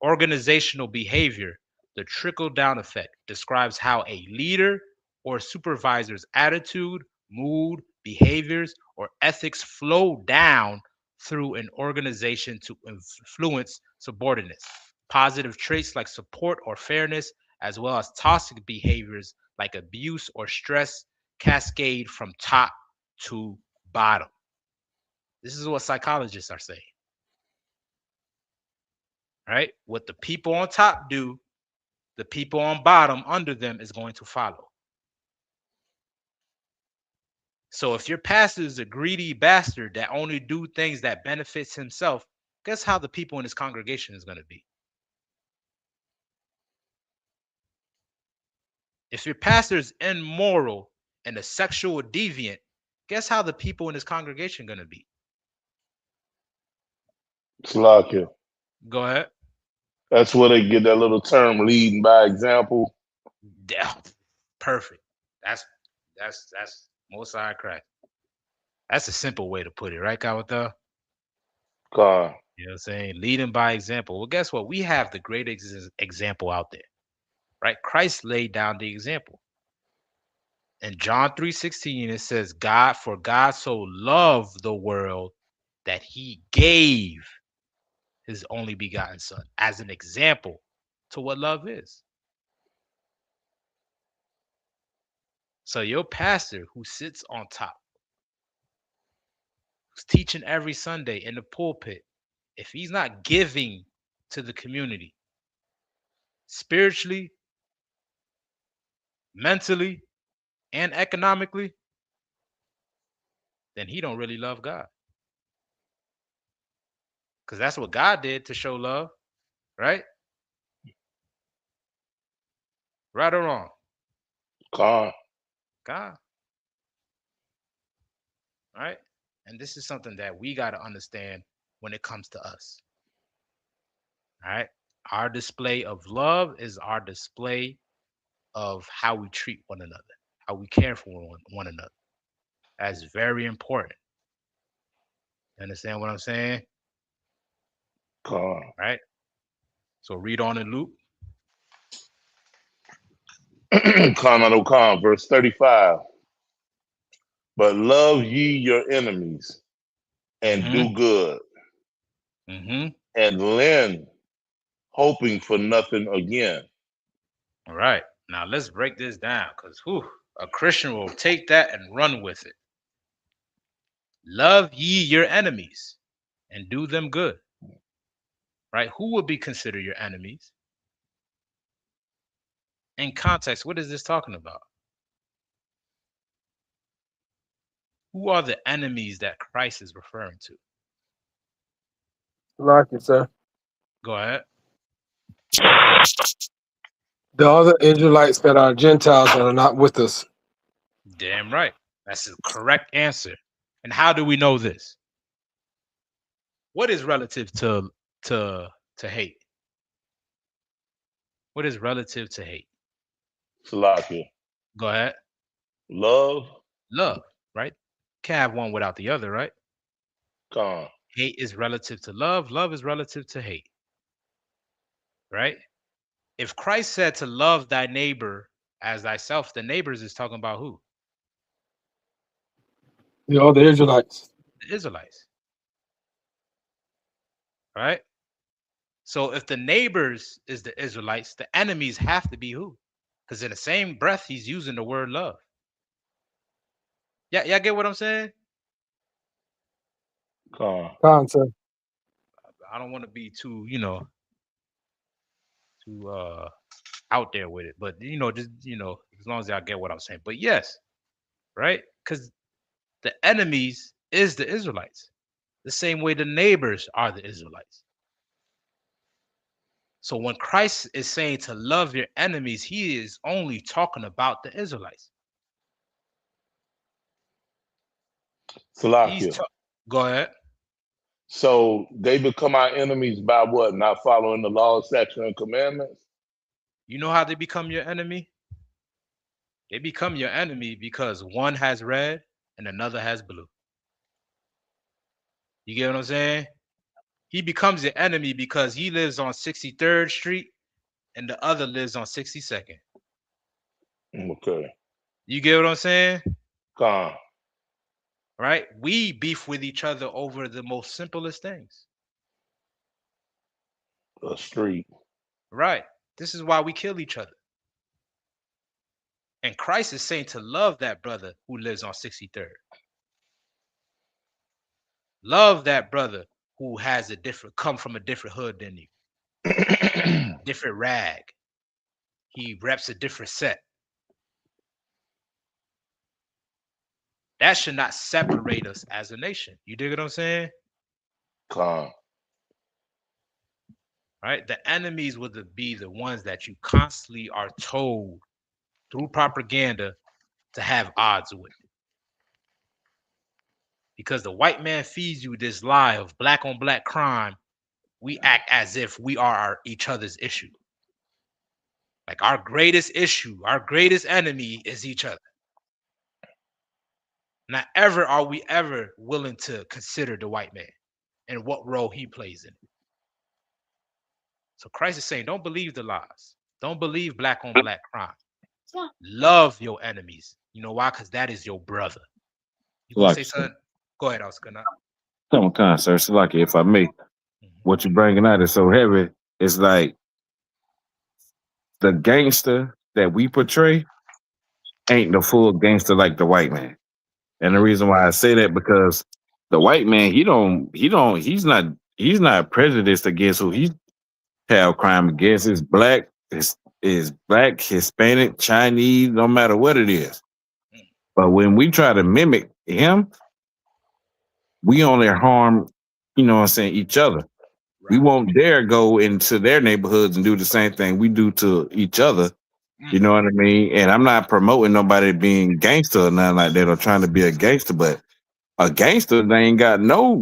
organizational behavior, the trickle down effect describes how a leader or supervisor's attitude, mood, behaviors, or ethics flow down through an organization to influence subordinates. Positive traits like support or fairness, as well as toxic behaviors like abuse or stress, cascade from top to bottom. This is what psychologists are saying. Right? What the people on top do, the people on bottom under them is going to follow. So if your pastor is a greedy bastard that only do things that benefits himself, guess how the people in his congregation is going to be? If your pastor is immoral and a sexual deviant, guess how the people in his congregation are going to be? Slakia. Go ahead. That's where they get that little term leading by example. Yeah, perfect. That's most high Christ. That's a simple way to put it, right, Kawata? God. You know what I'm saying? Leading by example. Well, guess what? We have the great example out there, right? Christ laid down the example. In John 3:16, it says, for God so loved the world that he gave his only begotten son as an example to what love is. So your pastor who sits on top, who's teaching every Sunday in the pulpit, if he's not giving to the community spiritually, mentally, and economically, then he don't really love God. Because that's what God did to show love, right? Right or wrong? God. God. Right? And this is something that we got to understand when it comes to us. All right? Our display of love is our display of how we treat one another, how we care for one another. That's very important. You understand what I'm saying? God. Right? So read on in Luke. Khan, verse 35. But love ye your enemies and do good and lend, hoping for nothing again. All right. Now let's break this down because a Christian will take that and run with it. Love ye your enemies and do them good. Right? Who would be considered your enemies? In context, what is this talking about? Who are the enemies that Christ is referring to? Like it, sir. Go ahead. The other Israelites that are Gentiles that are not with us. Damn right. That's the correct answer. And how do we know this? What is relative to hate? What is relative to hate? Salakia. Go ahead. Love. Love, right? Can't have one without the other, right? God. Hate is relative to love. Love is relative to hate, right? If Christ said to love thy neighbor as thyself, the neighbors is talking about who? The other Israelites. The Israelites, right? So if the neighbors is the Israelites, the enemies have to be who? Because in the same breath, he's using the word love. Yeah, y'all get what I'm saying? God. Sir. I don't want to be too, too out there with it, but just as long as y'all get what I'm saying. But yes, right? Because the enemies is the Israelites, the same way the neighbors are the Israelites. So when Christ is saying to love your enemies, he is only talking about the Israelites. Salakia. Go ahead. So they become our enemies by what? Not following the law, statutes, and commandments? You know how they become your enemy? They become your enemy because one has red and another has blue. You get what I'm saying? He becomes your enemy because he lives on 63rd Street and the other lives on 62nd. Okay. You get what I'm saying? God. Right? We beef with each other over the most simplest things. A street. Right. This is why we kill each other. And Christ is saying to love that brother who lives on 63rd. Love that brother who has come from a different hood than you, different rag. He reps a different set. That should not separate us as a nation. You dig what I'm saying? Con. Right? The enemies would be the ones that you constantly are told through propaganda to have odds with. Because the white man feeds you this lie of black on black crime, we act as if we are each other's issue. Like our greatest issue, our greatest enemy is each other. Not ever are we ever willing to consider the white man and what role he plays in it. So Christ is saying, don't believe the lies. Don't believe black on black crime. Love your enemies. You know why? Because that is your brother. You gonna say something? Go ahead, Oscar. Come on, sir. Salaki, if I may. Mm-hmm. What you're bringing out is so heavy. It's like the gangster that we portray ain't the full gangster like the white man. And the reason why I say that because the white man, he's not prejudiced against who he have crime against. It's black, is black, Hispanic, Chinese, no matter what it is. But when we try to mimic him, we only harm, each other. Right. We won't dare go into their neighborhoods and do the same thing we do to each other. You know what I mean? And I'm not promoting nobody being gangster or nothing like that or trying to be a gangster, but a gangster, they ain't got no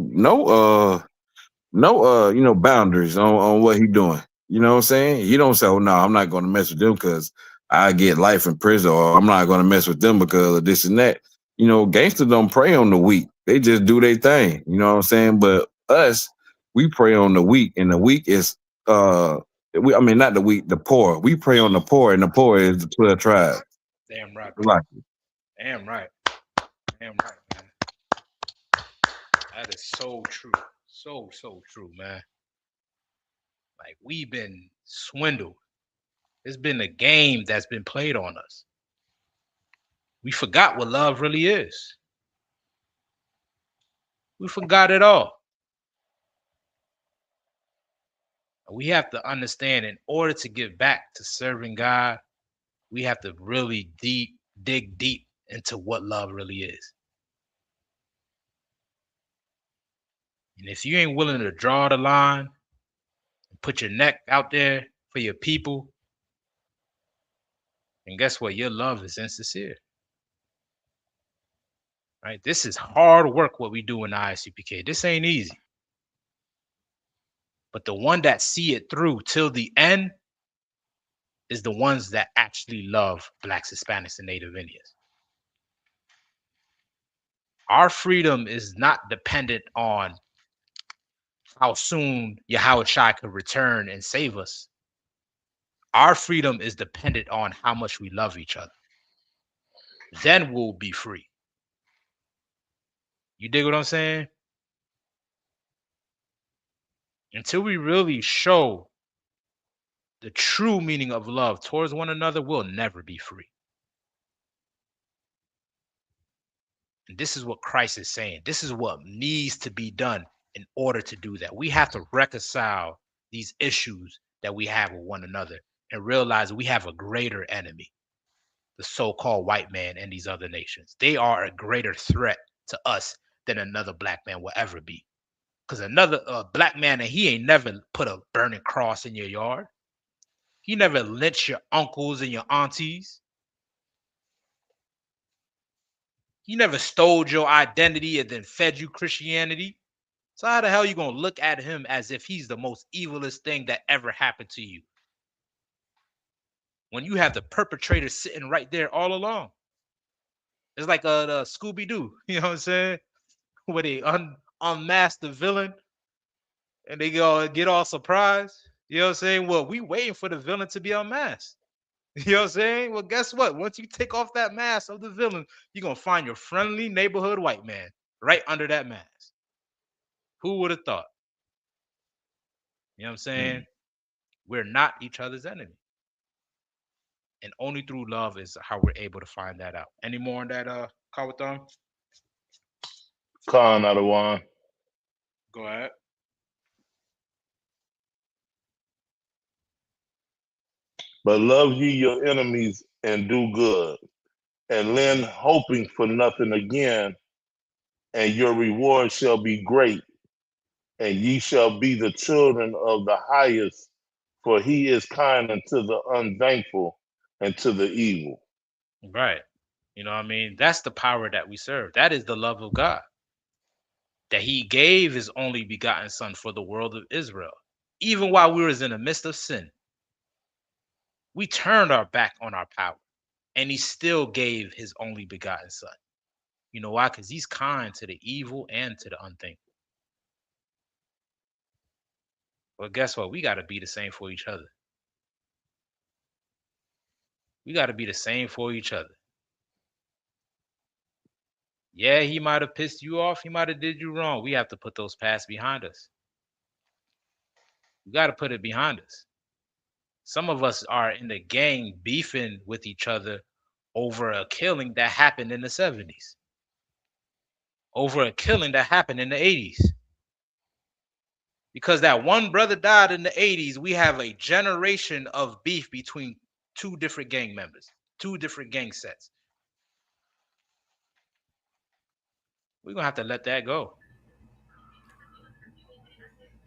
boundaries on what he doing. You know what I'm saying? He don't say, oh no, I'm not going to mess with them because I get life in prison, or I'm not going to mess with them because of this and that. Gangsters don't prey on the weak. They just do their thing. You know what I'm saying? But us, we prey on the weak, and the weak is not the weak, the poor. We prey on the poor, and the poor is the 12 tribes. Damn right. Damn right. Damn right, man. That is so true. So true, man. Like, we've been swindled. It's been a game that's been played on us. We forgot what love really is. We forgot it all. We have to understand, in order to get back to serving God, we have to really dig deep into what love really is. And if you ain't willing to draw the line and put your neck out there for your people, and guess what? Your love is insincere. Right? This is hard work, what we do in the ISUPK. This ain't easy. But the one that see it through till the end is the ones that actually love Blacks, Hispanics, and Native Indians. Our freedom is not dependent on how soon Yahweh Shai could return and save us. Our freedom is dependent on how much we love each other. Then we'll be free. You dig what I'm saying? Until we really show the true meaning of love towards one another, we'll never be free. And this is what Christ is saying. This is what needs to be done in order to do that. We have to reconcile these issues that we have with one another and realize we have a greater enemy, the so-called white man and these other nations. They are a greater threat to us than another black man will ever be. Because another black man, and he ain't never put a burning cross in your yard. He never lynched your uncles and your aunties. He never stole your identity and then fed you Christianity. So how the hell are you going to look at him as if he's the most evilest thing that ever happened to you, when you have the perpetrator sitting right there all along? It's like the Scooby-Doo, you know what I'm saying? Where they unmask the villain and they go get all surprised. You know what I'm saying? Well, we waiting for the villain to be unmasked. You know what I'm saying? Well, guess what? Once you take off that mask of the villain, you're going to find your friendly neighborhood white man right under that mask. Who would have thought? You know what I'm saying? We're not each other's enemy. And only through love is how we're able to find that out. Any more on that, Kawatham? Khan Adawan. Go ahead. But love ye your enemies and do good, and lend hoping for nothing again, and your reward shall be great, and ye shall be the children of the highest, for he is kind unto the unthankful and to the evil. Right. You know what I mean? That's the power that we serve. That is the love of God. That he gave his only begotten son for the world of Israel. Even while we was in the midst of sin, we turned our back on our power. And he still gave his only begotten son. You know why? Because he's kind to the evil and to the unthankful. But guess what? We got to be the same for each other. We got to be the same for each other. Yeah, he might have pissed you off. He might have did you wrong. We have to put those past behind us. We got to put it behind us. Some of us are in the gang beefing with each other over a killing that happened in the 70s, over a killing that happened in the 80s. Because that one brother died in the 80s, we have a generation of beef between two different gang members, two different gang sets. We're going to have to let that go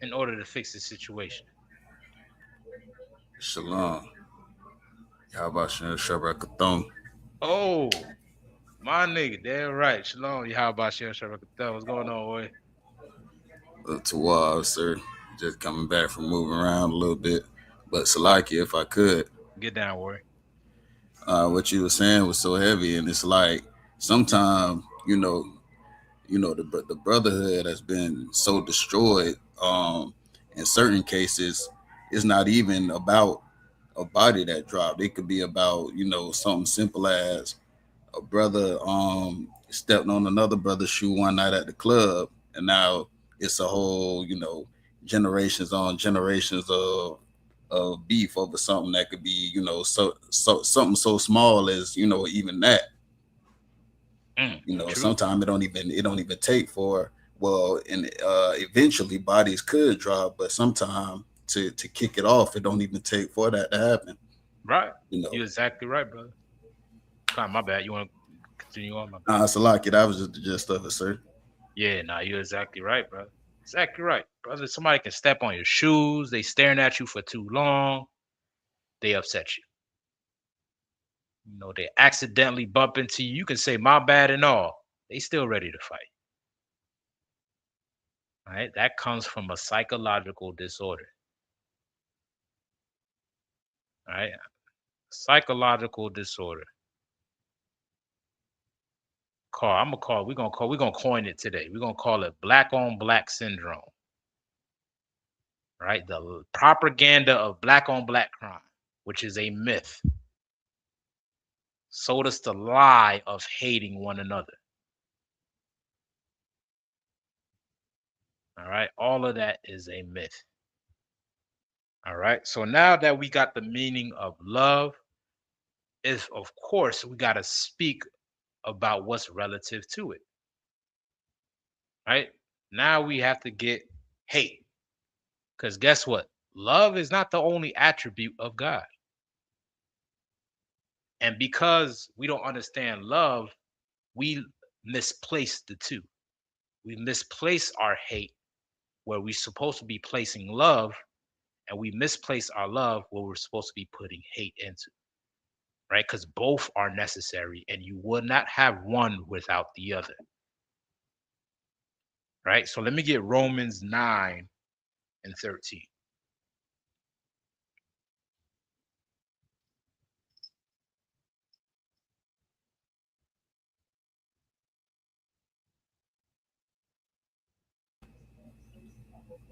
in order to fix the situation. Shalom. How about Shabbat? Oh, my nigga, damn right. Shalom. How about you, Shabbat? What's going on, boy? To sir. Just coming back from moving around a little bit. But Salaki, if I could. Get down, Warrior. What you were saying was so heavy, and it's like sometimes, the brotherhood has been so destroyed. In certain cases, it's not even about a body that dropped. It could be about, something simple as a brother stepped on another brother's shoe one night at the club, and now it's a whole, generations on generations of beef over something that could be, so something so small as, even that. Sometimes it don't even take for, well, and eventually bodies could drop, but sometimes to kick it off, it don't even take for that to happen. Right. You're exactly right, brother. God, my bad. You want to continue on? It's a lot. That was just the gist of it, sir. Yeah, you're exactly right, brother. Exactly right, brother. Somebody can step on your shoes. They staring at you for too long. They upset you. They accidentally bump into you. You can say my bad and all. They still ready to fight. All right, that comes from a psychological disorder. All right, psychological disorder. We're gonna coin it today. We're gonna call it black on black syndrome. Right? The propaganda of black on black crime, which is a myth, sold us the lie of hating one another. All right, all of that is a myth. All right, so now that we got the meaning of love, is of course we got to speak about what's relative to it. Right? Now we have to get hate. Because guess what? Love is not the only attribute of God. And because we don't understand love, we misplace the two. We misplace our hate where we're supposed to be placing love, and we misplace our love where we're supposed to be putting hate into. Right? Because both are necessary, and you would not have one without the other. Right? So let me get Romans 9 and 13.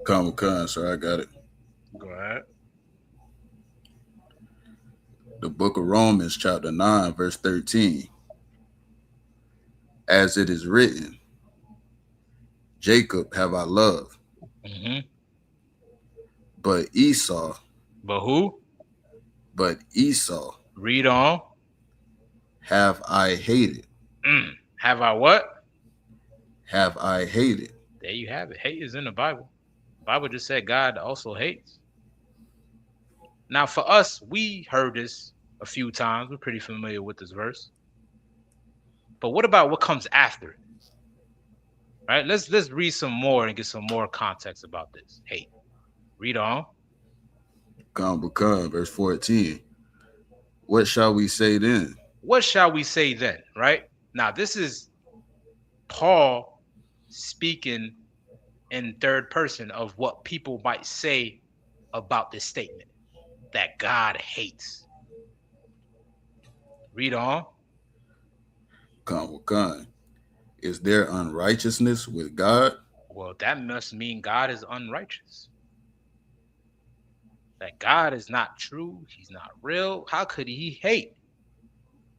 Come, sir. I got it. Go ahead. The book of Romans, chapter 9, verse 13. As it is written, Jacob have I loved, but Esau. But who? But Esau Read on. Have I hated? Have I what? Have I hated? There you have it. Hate is in the Bible. The Bible just said God also hates. Now, for us, we heard this a few times. We're pretty familiar with this verse. But what about what comes after it? Right? Let's read some more and get some more context about this hate. Read on. Verse 14. What shall we say then? What shall we say then? Right? Now, this is Paul speaking in third person of what people might say about this statement that God hates. Read on. Is there unrighteousness with God? Well, that must mean God is unrighteous. That God is not true. He's not real. How could he hate?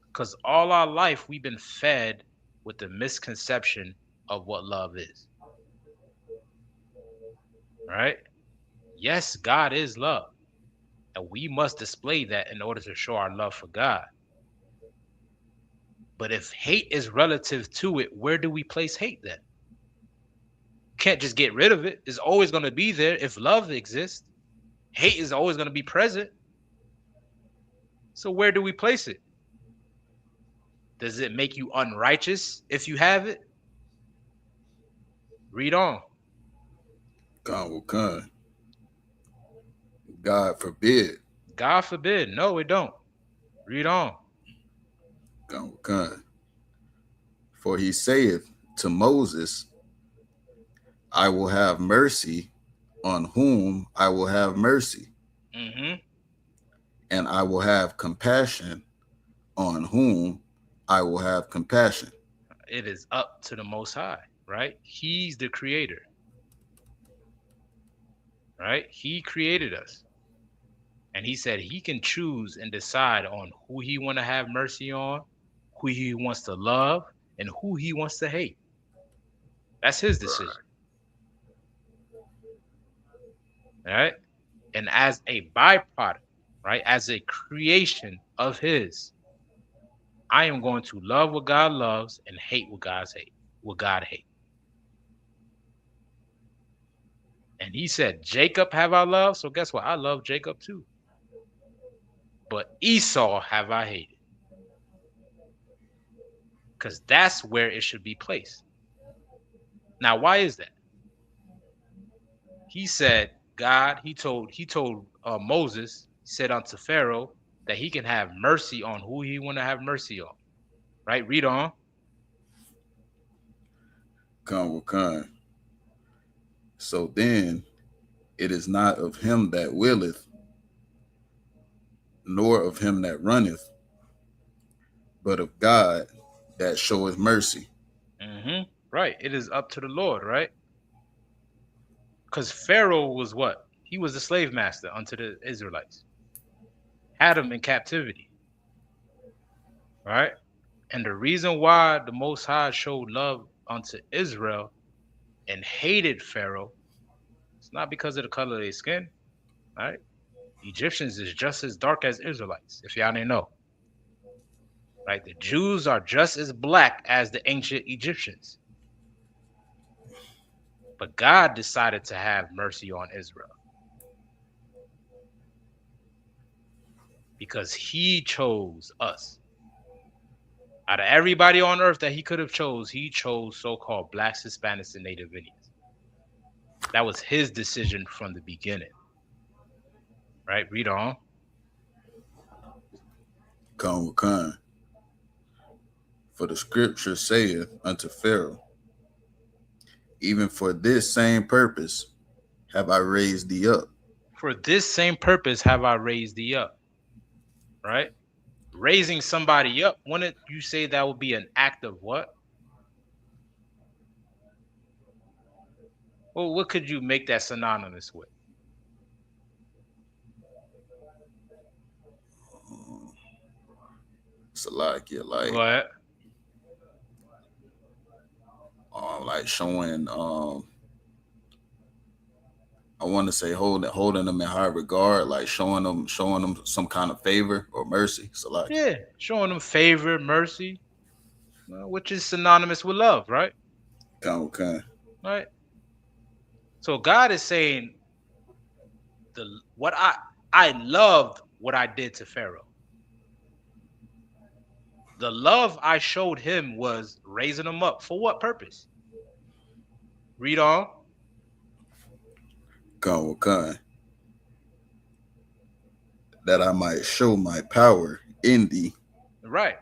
Because all our life we've been fed with the misconception of what love is. Right? Yes, God is love. And we must display that in order to show our love for God. But if hate is relative to it, where do we place hate then? Can't just get rid of it. It's always going to be there. If love exists, hate is always going to be present. So where do we place it? Does it make you unrighteous if you have it? Read on. God forbid. God forbid. No, it don't. Read on. For he saith to Moses, I will have mercy on whom I will have mercy. Mm-hmm. And I will have compassion on whom I will have compassion. It is up to the Most High, right? He's the creator. Right? He created us. And he said he can choose and decide on who he want to have mercy on, who he wants to love, and who he wants to hate. That's his decision. All right? And as a byproduct, right, as a creation of his, I am going to love what God loves and hate what God hates. And he said, Jacob have I loved. So guess what? I love Jacob too. But Esau have I hated. Because that's where it should be placed. Now, why is that? He said, God, he told Moses, he said unto Pharaoh that he can have mercy on who he want to have mercy on. Right? Read on. So then it is not of him that willeth, nor of him that runneth, but of God that showeth mercy. Mm-hmm. Right. It is up to the Lord, right? Because Pharaoh was what? He was the slave master unto the Israelites. Had them in captivity. Right? And the reason why the Most High showed love unto Israel and hated Pharaoh, it's not because of the color of their skin. Right? Egyptians is just as dark as Israelites, if y'all didn't know. Right? The Jews are just as black as the ancient Egyptians. But God decided to have mercy on Israel. Because he chose us. Out of everybody on earth that he could have chose, he chose so-called blacks, Hispanics, and Native Indians. That was his decision from the beginning. Right? Read on. For the scripture saith unto Pharaoh, even for this same purpose have I raised thee up. For this same purpose have I raised thee up. Right? Raising somebody up, wouldn't you say that would be an act of what? Well, what could you make that synonymous with? Salakia, Go ahead. like showing I want to say holding them in high regard, like showing them some kind of favor or mercy. So like, Yeah, showing them favor, mercy, which is synonymous with love, right? okay, Right. So God is saying what I loved what I did to Pharaoh. The love I showed him was raising him up. For what purpose? Read on. okay, that I might show my power in thee. Right.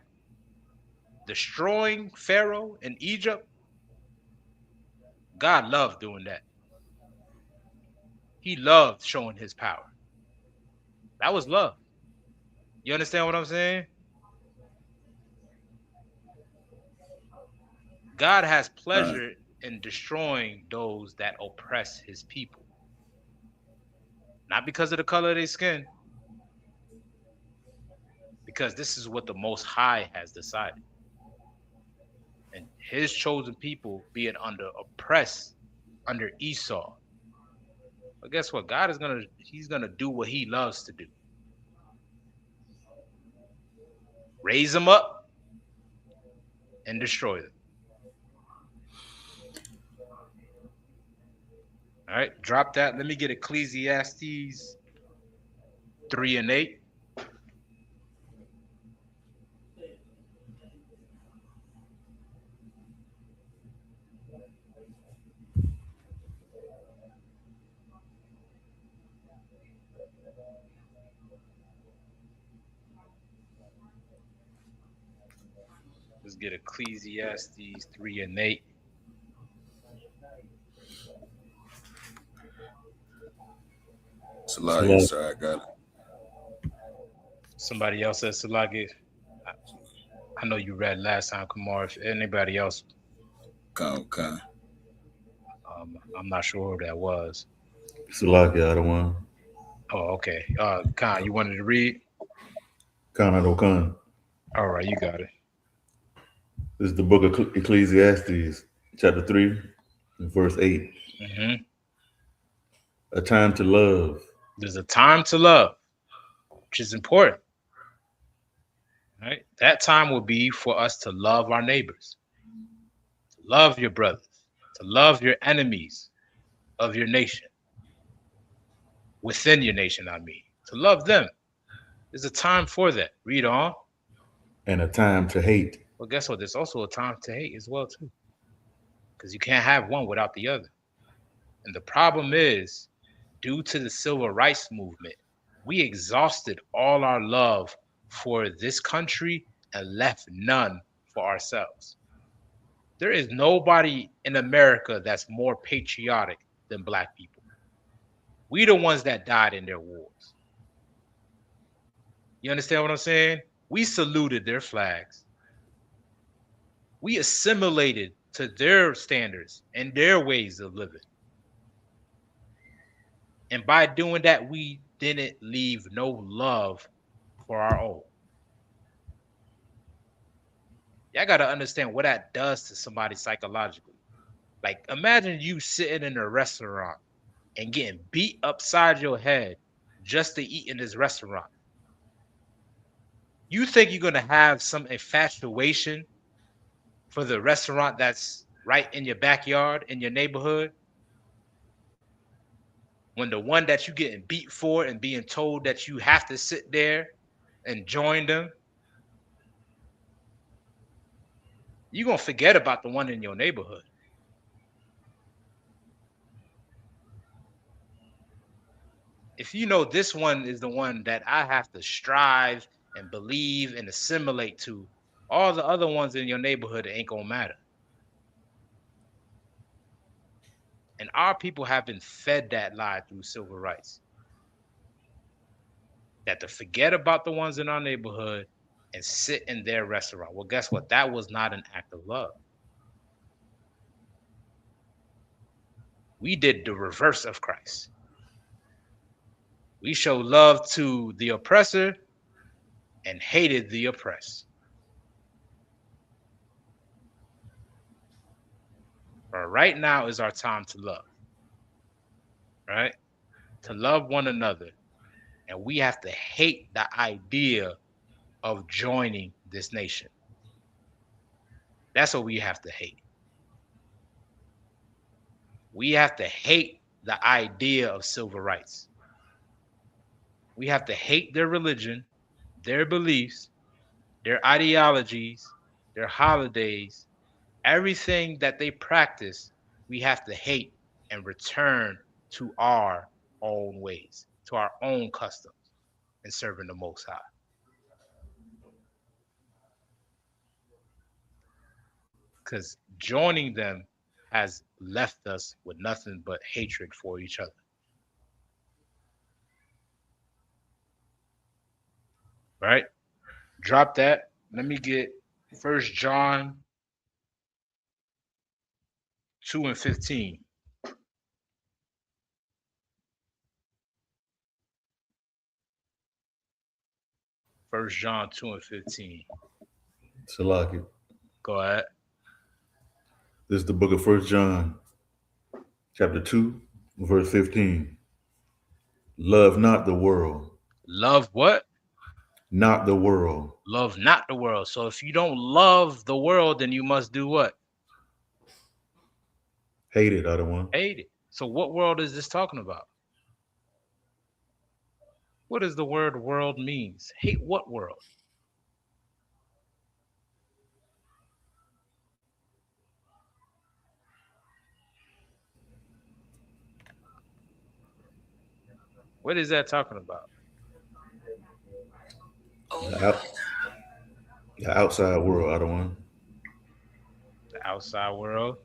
Destroying Pharaoh in Egypt. God loved doing that. He loved showing his power. That was love. You understand what I'm saying? God has Uh, pleasure in destroying those that oppress his people. Not because of the color of their skin, because this is what the Most High has decided. And his chosen people being oppressed under Esau. But guess what? He's gonna do what he loves to do. Raise them up and destroy them. All right, drop that. Let me get Ecclesiastes 3 and 8. Let's get Ecclesiastes 3 and 8. so So like, like, sorry, I got it. Somebody else says Salagi. I know you read last time, Kamar. If anybody else, Okay. I'm not sure who that was. Salaki, I don't want. Oh, okay. Khan, you wanted to read? Khan Adokan. All right, you got it. This is the book of Ecclesiastes, chapter 3, and verse 8. Hmm. A time to love. There's a time to love, which is important. Right? That time will be for us to love our neighbors, to love your brothers, to love your enemies of your nation, within your nation, I mean, to love them. There's a time for that. Read on. And a time to hate. Well, guess what? There's also a time to hate as well, too, because you can't have one without the other. And the problem is, due to the civil rights movement, we exhausted all our love for this country and left none for ourselves. There is nobody in America that's more patriotic than black people. We the ones that died in their wars. You understand what I'm saying? We saluted their flags. We assimilated to their standards and their ways of living. And by doing that, we didn't leave no love for our own. Y'all got to understand what that does to somebody psychologically. Like, imagine you sitting in a restaurant and getting beat upside your head just to eat in this restaurant. You think you're going to have some infatuation for the restaurant that's right in your backyard, in your neighborhood, when the one that you getting beat for and being told that you have to sit there and join them, you're going to forget about the one in your neighborhood. If you know this one is the one that I have to strive and believe and assimilate to, all the other ones in your neighborhood ain't gonna matter. And our people have been fed that lie through civil rights. That to forget about the ones in our neighborhood and sit in their restaurant. Well, guess what? That was not an act of love. We did the reverse of Christ. We showed love to the oppressor and hated the oppressed. Right now is our time to love. Right? to love one another, and we have to hate the idea of joining this nation. That's what we have to hate. We have to hate the idea of civil rights. We have to hate their religion, their beliefs, their ideologies, their holidays, everything that they practice. We have to hate and return to our own ways, to our own customs, and serving the Most High. Because joining them has left us with nothing but hatred for each other. Right? Drop that. Let me get 1 John 2:15. 1 John 2:15. Salaki. Go ahead. This is the book of 1 John, chapter 2, verse 15. Love not the world. Love what? Not the world. Love not the world. So if you don't love the world, then you must do what? Hate it, other one. Hate it. So what world is this talking about? What does the word world means? Hate what world? What is that talking about? The outside world, other one. The outside world.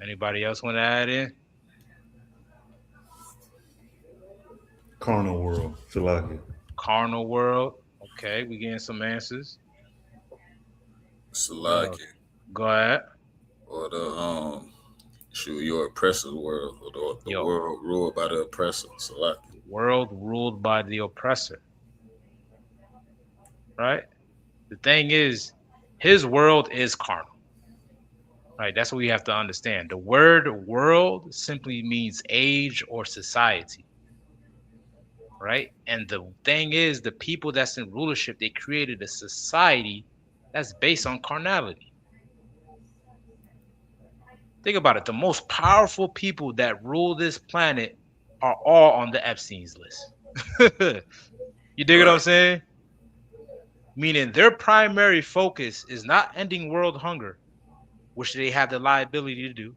Anybody else want to add in? Carnal world. Salaki. Carnal world. Okay, we getting some answers. Salaki. Go ahead. Or the your oppressor's world, or the world ruled by the oppressor. Salaki. World ruled by the oppressor. Right? The thing is, his world is carnal. Right? That's what we have to understand. The word world simply means age or society. Right? And the thing is, the people that's in rulership, they created a society that's based on carnality. Think about it. The most powerful people that rule this planet are all on the Epstein's list. You dig what I'm saying? Meaning their primary focus is not ending world hunger, which they have the liability to do,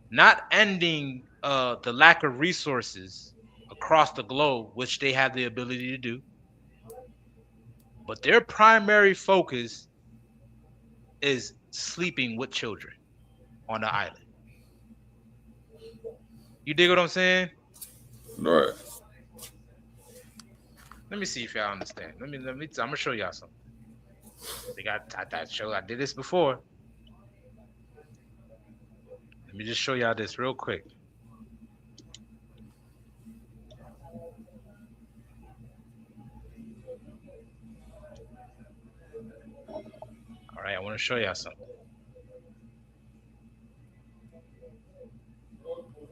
not ending the lack of resources across the globe, which they have the ability to do, but their primary focus is sleeping with children on the island. You dig what I'm saying? Right. Let me see if y'all understand. Let me. I'm gonna show y'all something. I did this before. Let me just show y'all this real quick. All right, I want to show y'all something.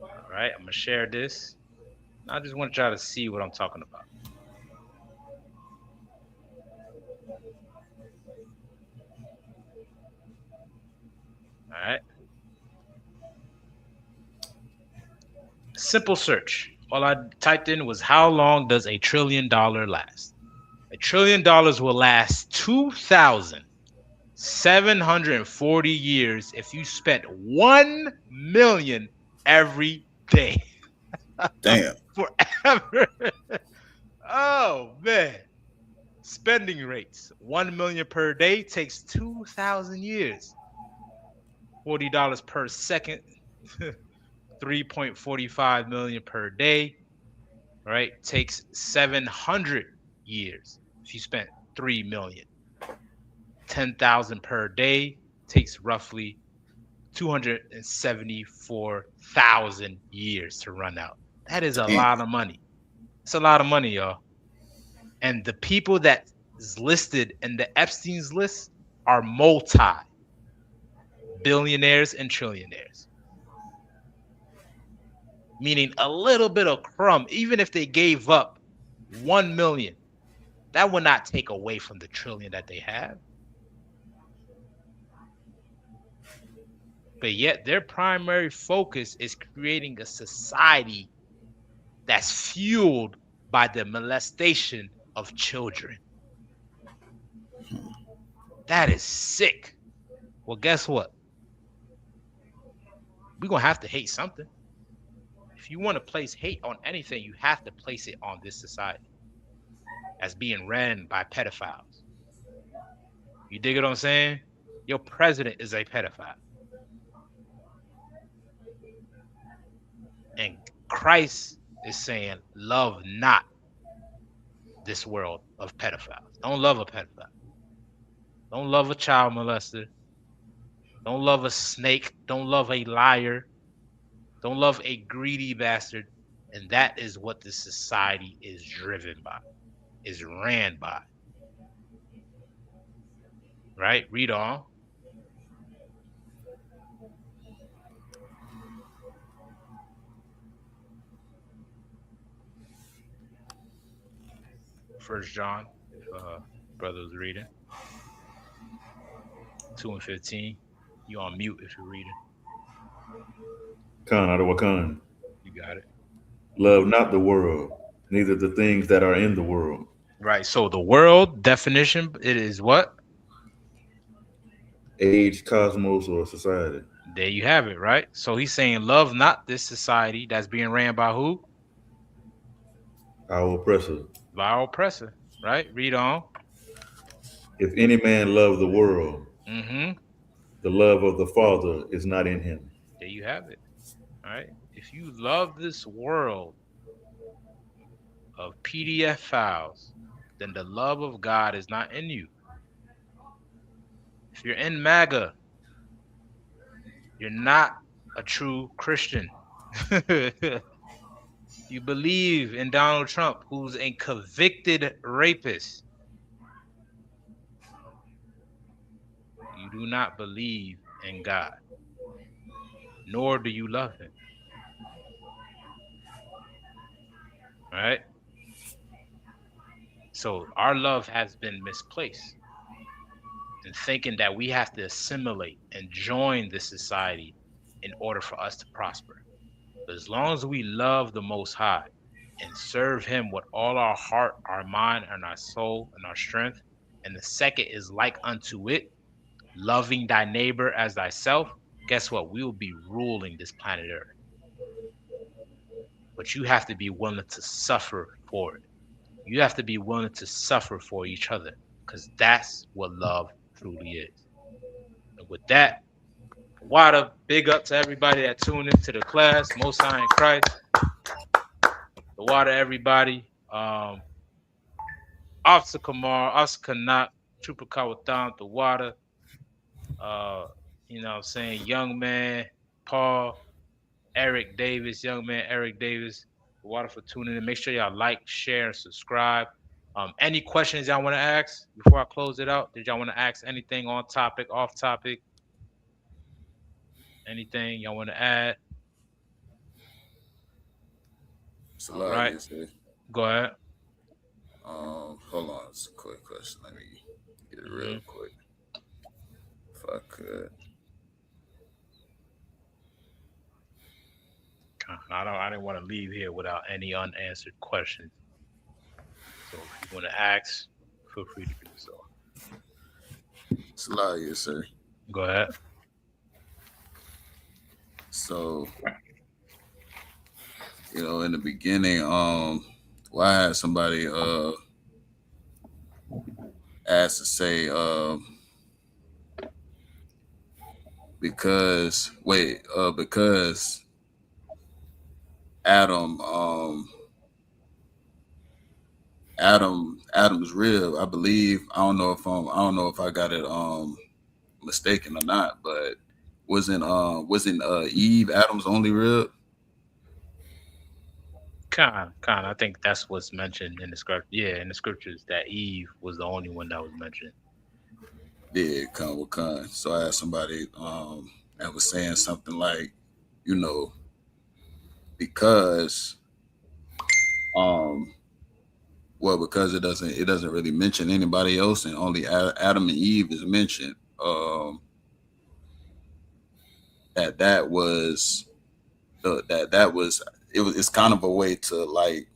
All right, I'm gonna share this. I just want y'all to see what I'm talking about. All right. Simple search. All I typed in was how long does $1 trillion last? $1 trillion will last 2,740 years if you spent 1 million every day. Damn. Forever. Oh man. Spending rates. 1 million per day takes 2,000 years. $40 per second. 3.45 million per day, right? Takes 700 years if you spent 3 million. 10,000 per day takes roughly 274,000 years to run out. That is a lot of money. It's a lot of money, y'all. And the people that is listed in the Epstein's list are multi-billionaires and trillionaires. meaning a little bit of crumb, even if they gave up 1 million, that would not take away from the trillion that they have. But yet their primary focus is creating a society that's fueled by the molestation of children. That is sick. Well, guess what? We're going to have to hate something. If you want to place hate on anything, you have to place it on this society as being ran by pedophiles. You dig what I'm saying? Your president is a pedophile. And Christ is saying, love not this world of pedophiles. Don't love a pedophile. Don't love a child molester. Don't love a snake. Don't love a liar. Don't love a greedy bastard. And that is what this society is driven by, is ran by. Right? Read on. First John, if brother was reading. 2:15. You on mute if you're reading. Khan out of Wakan. You got it. Love not the world, neither the things that are in the world. Right. So the world definition, it is what? Age, cosmos, or society. There you have it, right? So he's saying love not this society that's being ran by who? Our oppressor. By our oppressor, right? Read on. If any man love the world, Mm-hmm. the love of the Father is not in him. There you have it. All right. If you love this world of PDF files, then the love of God is not in you. If you're in MAGA, you're not a true Christian. You believe in Donald Trump, who's a convicted rapist. You do not believe in God, nor do you love him. All right? So our love has been misplaced in thinking that we have to assimilate and join this society in order for us to prosper. But as long as we love the Most High and serve him with all our heart, our mind, and our soul, and our strength, and the second is like unto it, loving thy neighbor as thyself, guess what? We will be ruling this planet Earth. But you have to be willing to suffer for it. You have to be willing to suffer for each other, because that's what love truly is. And with that, Wada, big up to everybody that tuned into the class. Most High in Christ. The Wada, everybody. Officer Kamar, Oscar Knock, Trooper Kawatham, the Wada. You know what I'm saying? Young man, Paul, Eric Davis, young man, Eric Davis. The Wada for tuning in. Make sure y'all like, share, and subscribe. Any questions y'all want to ask before I close it out? Did y'all want to ask anything on topic, off topic? Anything y'all want to add? All right. Go ahead. Hold on, it's a quick question. Let me get it real quick. If I could. I didn't want to leave here without any unanswered questions. So if you want to ask, feel free to do so. It's a lot, yes, sir. Go ahead. So, in the beginning, I had somebody asked to say because Adam's rib, I believe. I don't know if I got it mistaken or not, but wasn't Eve Adam's only rib? Kind. I think that's what's mentioned in the script. Yeah, in the scriptures, that Eve was the only one that was mentioned. Yeah, con. So I asked somebody that was saying something like, because because it doesn't really mention anybody else, and only Adam and Eve is mentioned. That was it's kind of a way to like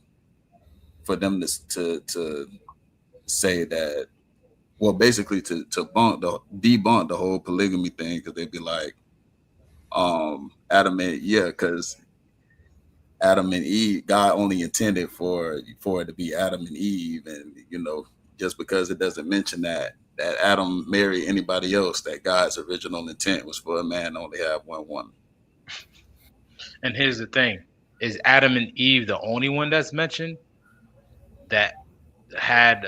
for them to say that, well, basically to debunk the whole polygamy thing, because they'd be like, because Adam and Eve, God only intended for it to be Adam and Eve, and just because it doesn't mention that Adam married anybody else, that God's original intent was for a man to only have one woman. And here's the thing: is Adam and Eve the only one that's mentioned that had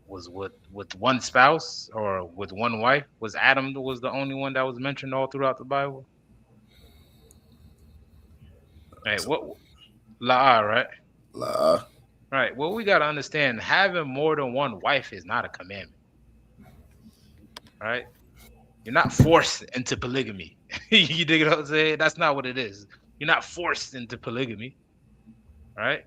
was with one spouse or with one wife? Was Adam was the only one that was mentioned all throughout the Bible? Right. What La, right? La. Right. Well, we gotta understand having more than one wife is not a commandment. Right? You're not forced into polygamy. You dig what I'm saying? That's not what it is. You're not forced into polygamy. Right?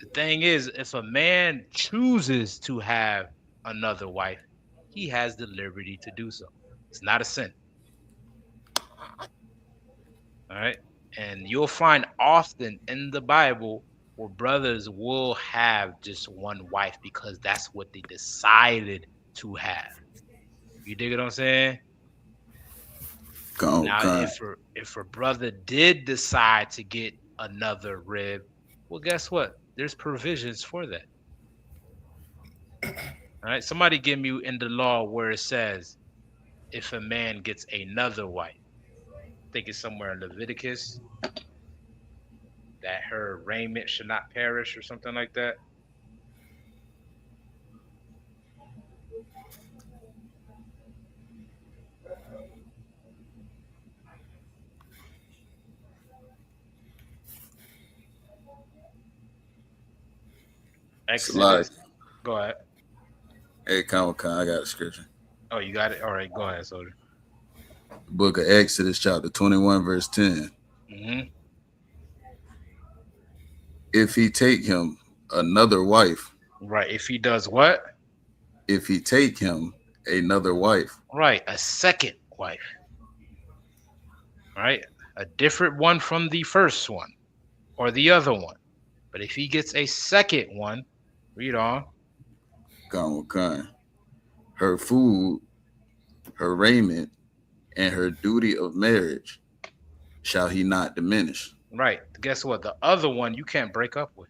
The thing is, if a man chooses to have another wife, he has the liberty to do so. It's not a sin. All right. And you'll find often in the Bible where brothers will have just one wife because that's what they decided to have. You dig what I'm saying? Now, if a brother did decide to get another rib, well, guess what? There's provisions for that. All right. Somebody give me in the law where it says if a man gets another wife. I think it's somewhere in Leviticus that her raiment should not perish or something like that. Exodus. Go ahead. Hey, I got a scripture. Oh, you got it? All right, go ahead, soldier. Book of Exodus, chapter 21, verse 10. Mm-hmm. If he take him another wife. Right. If he does what? If he take him another wife. Right. A second wife. Right. A different one from the first one or the other one. But if he gets a second one, read on. Her food, her raiment, and her duty of marriage shall he not diminish. Right. Guess what? The other one you can't break up with.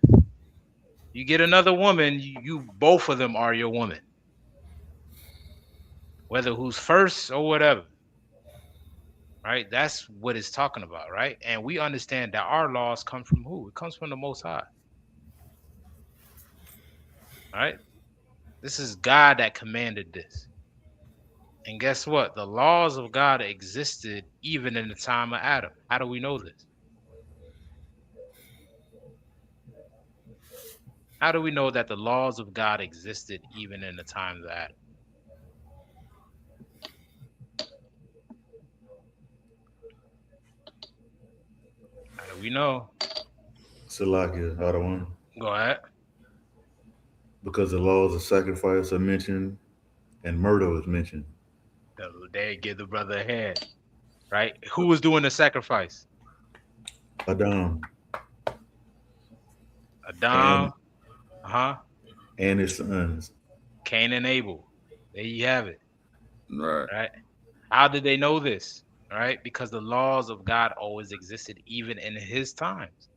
You get another woman, you both of them are your woman. Whether who's first or whatever. Right? That's what it's talking about, right? And we understand that our laws come from who? It comes from the Most High. Right? This is God that commanded this. And guess what? The laws of God existed even in the time of Adam. How do we know this? How do we know that the laws of God existed even in the times of Adam? How do we know? Salakia, other one. Go ahead. Because the laws of sacrifice are mentioned and murder is mentioned. They give the brother a hand, right? Who was doing the sacrifice? Adam. And his sons. Cain and Abel. There you have it. Right. How did they know this? Right? Because the laws of God always existed even in his times.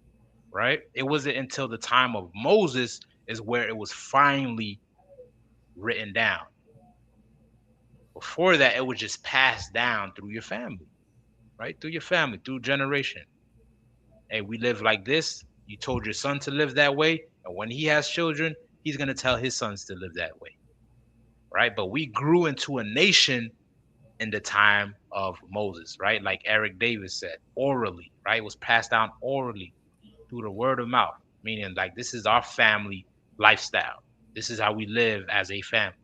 Right? It wasn't until the time of Moses is where it was finally written down. Before that, it was just passed down through your family, right? Through your family, through generation. Hey, we live like this. You told your son to live that way. And when he has children, he's going to tell his sons to live that way, right? But we grew into a nation in the time of Moses, right? Like Eric Davis said, orally, right? It was passed down orally through the word of mouth, meaning like this is our family lifestyle. This is how we live as a family.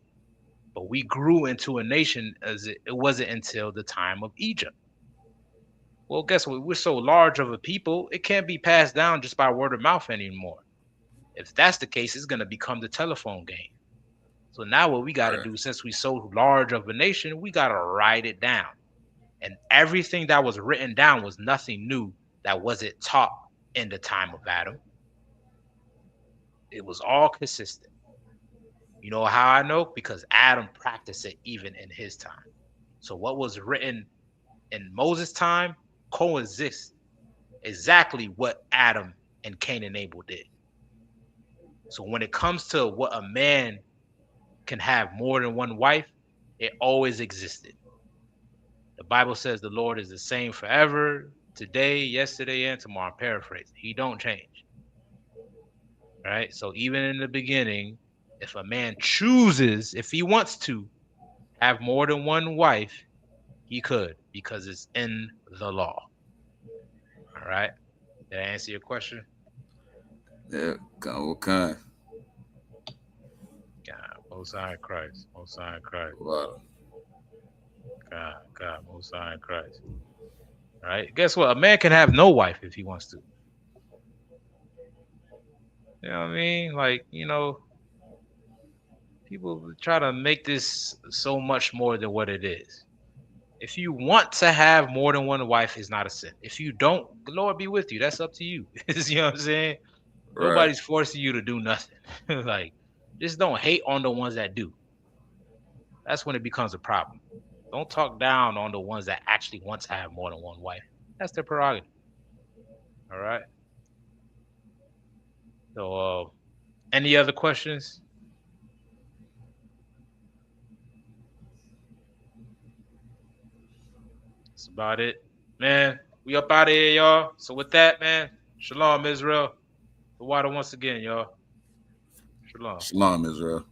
But we grew into a nation as it wasn't until the time of Egypt. Well, guess what? We're so large of a people, it can't be passed down just by word of mouth anymore. If that's the case, it's going to become the telephone game. So now what we got to do, since we're so large of a nation, we got to write it down. And everything that was written down was nothing new that wasn't taught in the time of Adam. It was all consistent. You know how I know? Because Adam practiced it even in his time. So what was written in Moses' time coexists exactly what Adam and Cain and Abel did. So when it comes to what a man can have more than one wife, it always existed. The Bible says the Lord is the same forever, today, yesterday, and tomorrow. I'm paraphrasing. He don't change. Right? So even in the beginning, if a man chooses, if he wants to have more than one wife, he could, because it's in the law. All right. Did I answer your question? Yeah, what kind? God, Most High Christ, Most High Christ. Wow. God, Most High Christ. All right. Guess what? A man can have no wife if he wants to. You know what I mean? Like, people try to make this so much more than what it is. If you want to have more than one wife, it's not a sin. If you don't, the Lord be with you. That's up to you. You know what I'm saying? Right. Nobody's forcing you to do nothing. Like, just don't hate on the ones that do. That's when it becomes a problem. Don't talk down on the ones that actually want to have more than one wife. That's their prerogative. All right. So, any other questions? That's about it. Man, we up out of here, y'all. So with that, man, shalom, Israel. The water once again, y'all. Shalom. Shalom, Israel.